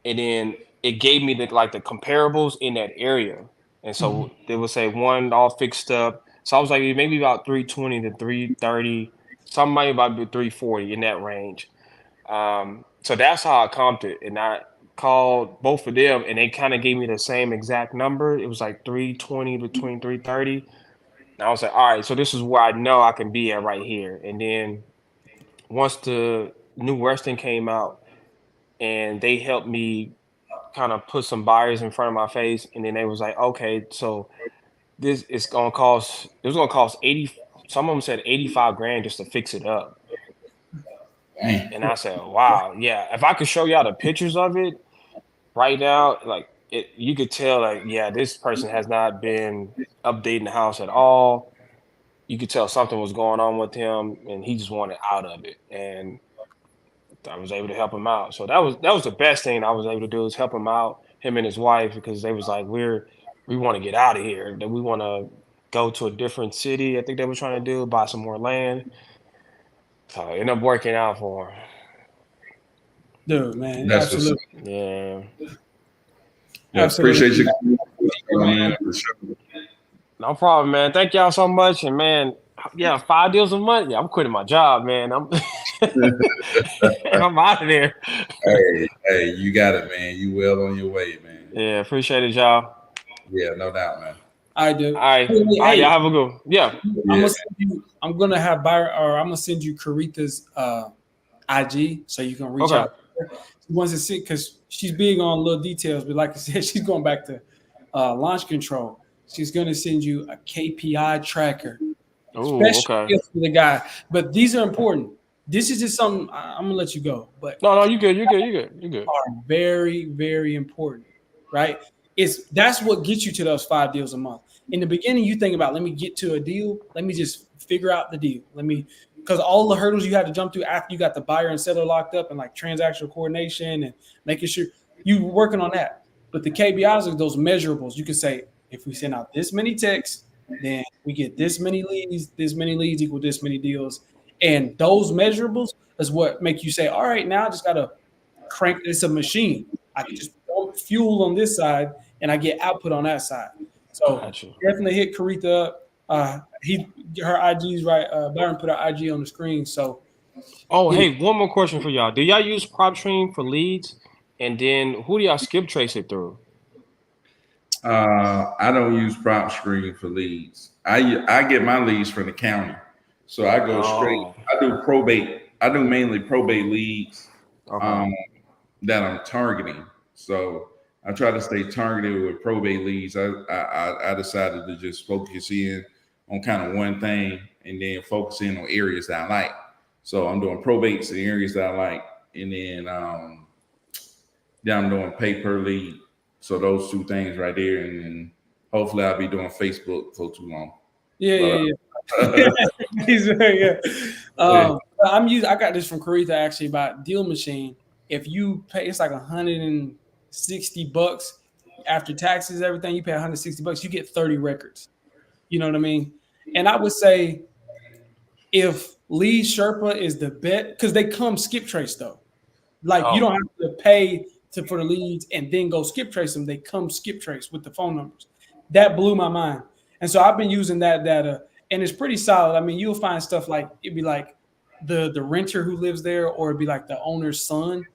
and then it gave me the comparables in that area. And Mhm. so they would say one all fixed up. So I was like maybe about 320 to 330, some might about 340 in that range. So that's how I comped it. And I called both of them and they kind of gave me the same exact number. It was like 320 between 330. And I was like, all right, so this is where I know I can be at right here. And then once the new Western came out and they helped me kind of put some buyers in front of my face, and then they was like, okay, so this is gonna cost. It was gonna cost 80. Some of them said 85 grand just to fix it up. Man, And I said, wow, yeah. If I could show y'all the pictures of it right now, like you could tell, like, yeah, this person has not been updating the house at all. You could tell something was going on with him, and he just wanted out of it. And I was able to help him out. So that was the best thing I was able to do is help him out, him and his wife, because they was like, we want to get out of here. That we want to go to a different city. I think they were trying to do buy some more land. So it ended up working out for him. Dude, man, that's what's up. absolutely, Yeah. Yeah, appreciate absolutely. you, man, for sure. No problem, man. Thank y'all so much. And man, yeah, $5 a month. Yeah, I'm quitting my job, man. I'm I'm out of there. Hey, you got it, man. You well on your way, man. Yeah, appreciate it, y'all. Yeah, no doubt, man. I do. All right. Hey, All right, hey, y'all have a good one. Yeah. Yeah, I'm gonna have Byron, or I'm gonna send you Caretha's IG so you can reach Okay. out. She wants to see because she's big on little details, but like I said, she's going back to launch control. She's gonna send you a KPI tracker, Oh, especially okay. for the guy. But these are important. This is just something I'm gonna let you go, but No, you good. You good. You good. You good. are very, very important, right? That's what gets you to those 5 deals a month. In the beginning, you think about, let me get to a deal. Let me just figure out the deal. Because all the hurdles you had to jump through after you got the buyer and seller locked up and like transactional coordination and making sure you were working on that. But the KPIs are those measurables. You can say, if we send out this many texts, then we get this many leads equal this many deals. And those measurables is what make you say, all right, now I just got to crank. It's a machine. I can just pump fuel on this side and I get output on that side. So Got you. definitely hit Caretha up. Her IG's right. Byron put her IG on the screen. So Oh, yeah, hey, one more question for y'all. Do y'all use PropStream for leads? And then who do y'all skip trace it through? I don't use prop screen for leads. I get my leads from the county, so I go straight. Oh, I do probate. I do mainly probate leads okay. um, that I'm targeting. So I try to stay targeted with probate leads. I decided to just focus in on kind of one thing and then focus in on areas that I like. So I'm doing probates in areas that I like, and then I'm doing pay per lead. So those two things right there, and then hopefully I'll be doing Facebook for too long. Yeah, But yeah, yeah. He's very yeah. yeah. I got this from Caritha actually about Deal Machine. If you pay, it's like $160 after taxes, everything. You pay $160, you get 30 records. You know what I mean? And I would say if Lead Sherpa is the bet, because they come skip trace though. Like you don't have to pay for the leads and then go skip trace them. They come skip trace with the phone numbers. That blew my mind. And so I've been using that data, and it's pretty solid. I mean, you'll find stuff like it'd be like the renter who lives there, or it'd be like the owner's son.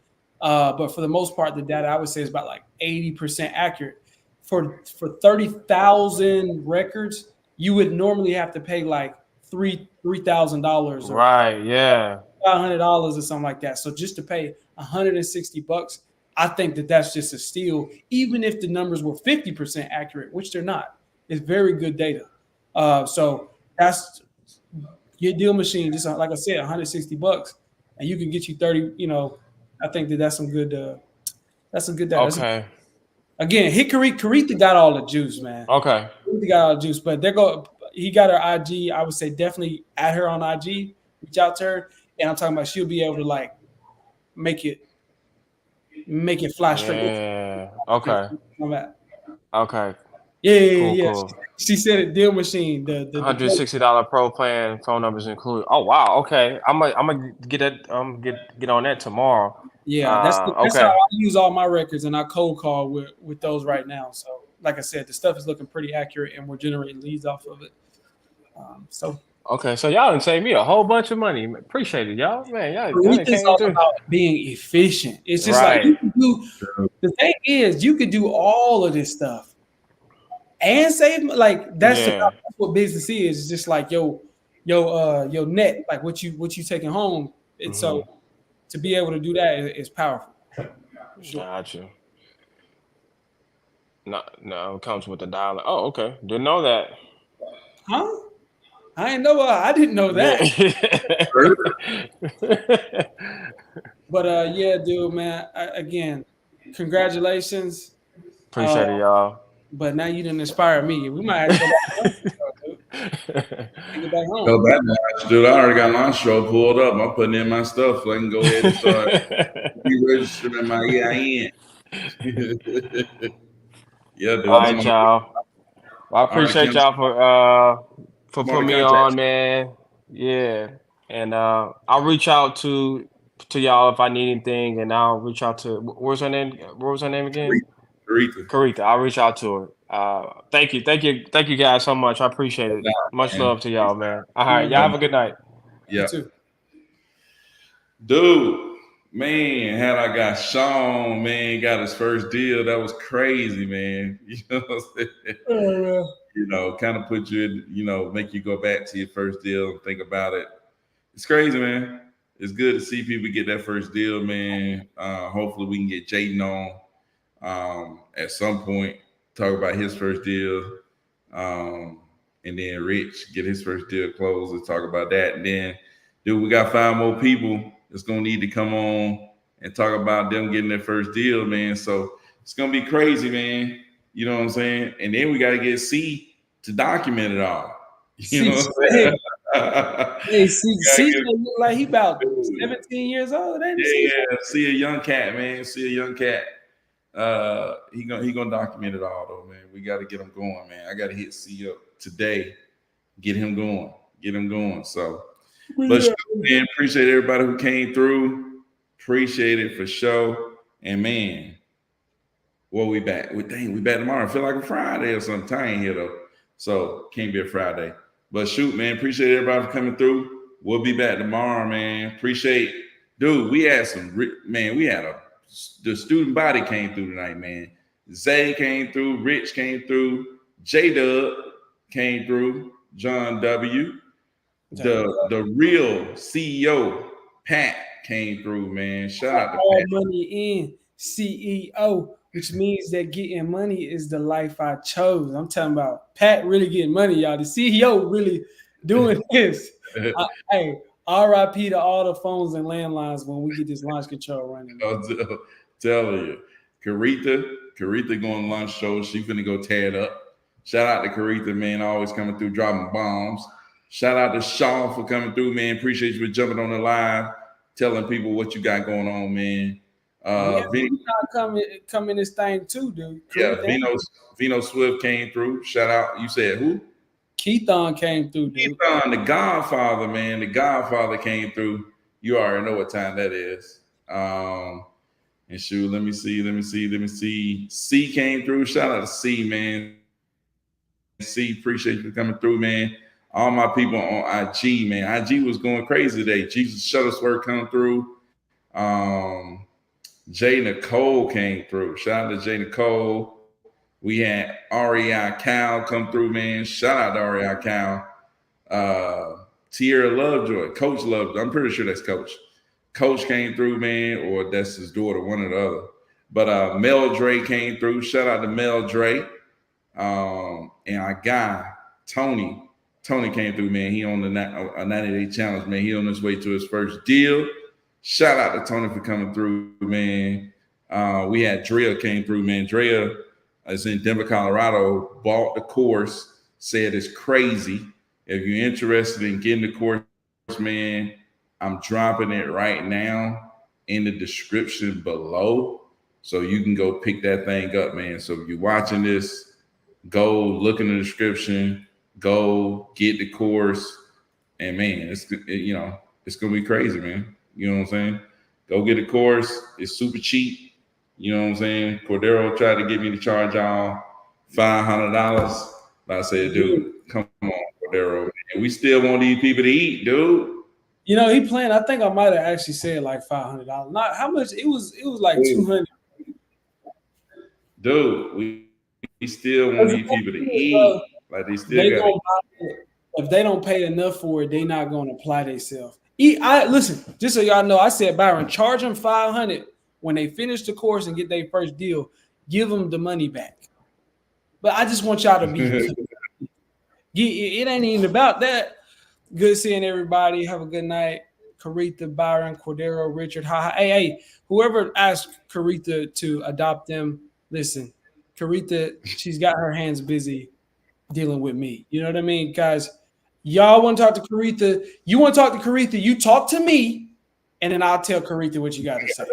But for the most part, the data I would say is about like 80% accurate. For 30,000 records, you would normally have to pay like $3,000 or Right. Yeah. $500 or something like that. So just to pay $160, I think that's just a steal, even if the numbers were 50% accurate, which they're not. It's very good data. So that's your Deal Machine. Just like I said, $160, and you can get you 30. You know, I think that's some good. That's some good data. Okay. Again, Caritha got all the juice, man. Okay. Caritha got all the juice, but he got her IG. I would say definitely add her on IG. Reach out to her, and I'm talking about she'll be able to like make it fly straight. Yeah. Okay. Okay. Yeah. Cool. She said it. Deal Machine. The $160 pro plan, phone numbers included. Oh wow. Okay. I'm gonna get that. Get on that tomorrow. Yeah, that's Okay. how I use all my records, and I cold call with those right now. So, like I said, the stuff is looking pretty accurate, and we're generating leads off of it. Okay, so y'all done saved me a whole bunch of money. Appreciate it, y'all. Man, y'all It's came all through. about being efficient. It's just Right. like you can the thing is, you could do all of this stuff and save. Like that's what business is. It's just like your net, like what you taking home. And so to be able to do that is powerful. Sure. Gotcha. No, it comes with the dollar. Oh, okay. Didn't know that. Huh? I didn't know that. Yeah. But yeah, dude, man. Again, congratulations. Appreciate it, y'all. But now you didn't inspire me. We might have to go home. Go back now, dude. I already got my show pulled up. I'm putting in my stuff so I can go ahead and start re-registering my EIN. Yeah, dude. All right, y'all. Well, I appreciate y'all for putting me on, man. Yeah, and I'll reach out to y'all if I need anything, and I'll reach out to what was her name again? Caritha. I'll reach out to her. Thank you guys so much. I appreciate it. Much love to y'all, man. All right, y'all have a good night. Yeah, dude. Man, had I got Sean, man, got his first deal. That was crazy, man. You know what I'm saying? You know, kind of put you in, you know, make you go back to your first deal and think about it. It's crazy, man. It's good to see people get that first deal, man. Hopefully we can get Jaden on at some point, talk about his first deal. And then Rich get his first deal closed and talk about that. And then, dude, we got 5 more people that's gonna need to come on and talk about them getting their first deal, man. So it's gonna be crazy, man. You know what I'm saying? And then we got to get C to document it all. You know what I'm saying? C look like he about 17 years old. Yeah. See a young cat, man. See a young cat. He gonna document it all, though, man. We got to get him going, man. I got to hit C up today, get him going. So, but man, appreciate everybody who came through. Appreciate it for sure. And man, well, we back. We back tomorrow. I feel like a Friday or something. I ain't here though, so can't be a Friday. But shoot, man, appreciate everybody for coming through. We'll be back tomorrow, man. Appreciate, dude. We had the student body came through tonight, man. Zay came through. Rich came through. J-Dub came through. John W. The real CEO, Pat, came through, man. Shout out to all Pat. money in CEO, which means that getting money is the life I chose. I'm talking about Pat really getting money, y'all. The CEO really doing this. Hey, RIP to all the phones and landlines when we get this launch control running. I'm telling you. Caretha going lunch show. She finna go tear it up. Shout out to Caretha, man. Always coming through, dropping bombs. Shout out to Shaw for coming through, man. Appreciate you for jumping on the live, telling people what you got going on, man. Come in this thing too, dude. Yeah, Vino Swift came through. Shout out. You said who? Keithon came through, dude. Keithon, the Godfather, man. The Godfather came through. You already know what time that is. And shoot, let me see. C came through. Shout out to C, man. C, appreciate you for coming through, man. All my people on IG, man. IG was going crazy today. Jesus Shuttlesworth come through. Jay Nicole came through. Shout out to Jay Nicole. We had REI Cal come through, man. Shout out to REI Cal. Tierra Lovejoy, Coach Lovejoy. I'm pretty sure that's Coach. Coach came through, man, or that's his daughter, one or the other. But Mel Dre came through. Shout out to Mel Dre. And our guy, Tony came through, man. He on a 90-day challenge, man. He on his way to his first deal. Shout out to Tony for coming through, man. We had Drea came through, man. Drea is in Denver, Colorado, bought the course, said it's crazy. If you're interested in getting the course, man, I'm dropping it right now in the description below. So you can go pick that thing up, man. So if you're watching this, go look in the description, go get the course, and man, it's gonna be crazy, man. You know what I'm saying? Go get the course. It's super cheap. You know what I'm saying? Cordero tried to get me to charge y'all $500. But I said, dude, come on, Cordero. Man. We still want these people to eat, dude. You know, he planned. I think I might have actually said like $500. Not how much. It was like $200. Dude, we still want these people to eat. Like they still got. If they don't pay enough for it, they not going to apply themselves. Listen, just so y'all know, I said, Byron, charge them $500 when they finish the course and get their first deal. Give them the money back. But I just want y'all to be. It ain't even about that. Good seeing everybody. Have a good night. Caretha, Byron, Cordero, Richard. Hey, whoever asked Caretha to adopt them, listen, Caretha, she's got her hands busy dealing with me. You know what I mean, guys? Y'all want to talk to Caretha? You want to talk to Caretha? You talk to me, and then I'll tell Caretha what you got to say.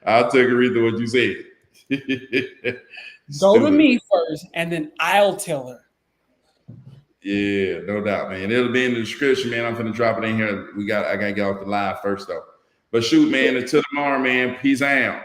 I'll tell Caretha what you said. Go to me first, and then I'll tell her. Yeah, no doubt, man. It'll be in the description, man. I'm gonna drop it in here. I gotta get off the live first, though. But shoot, man. Until tomorrow, man. Peace out.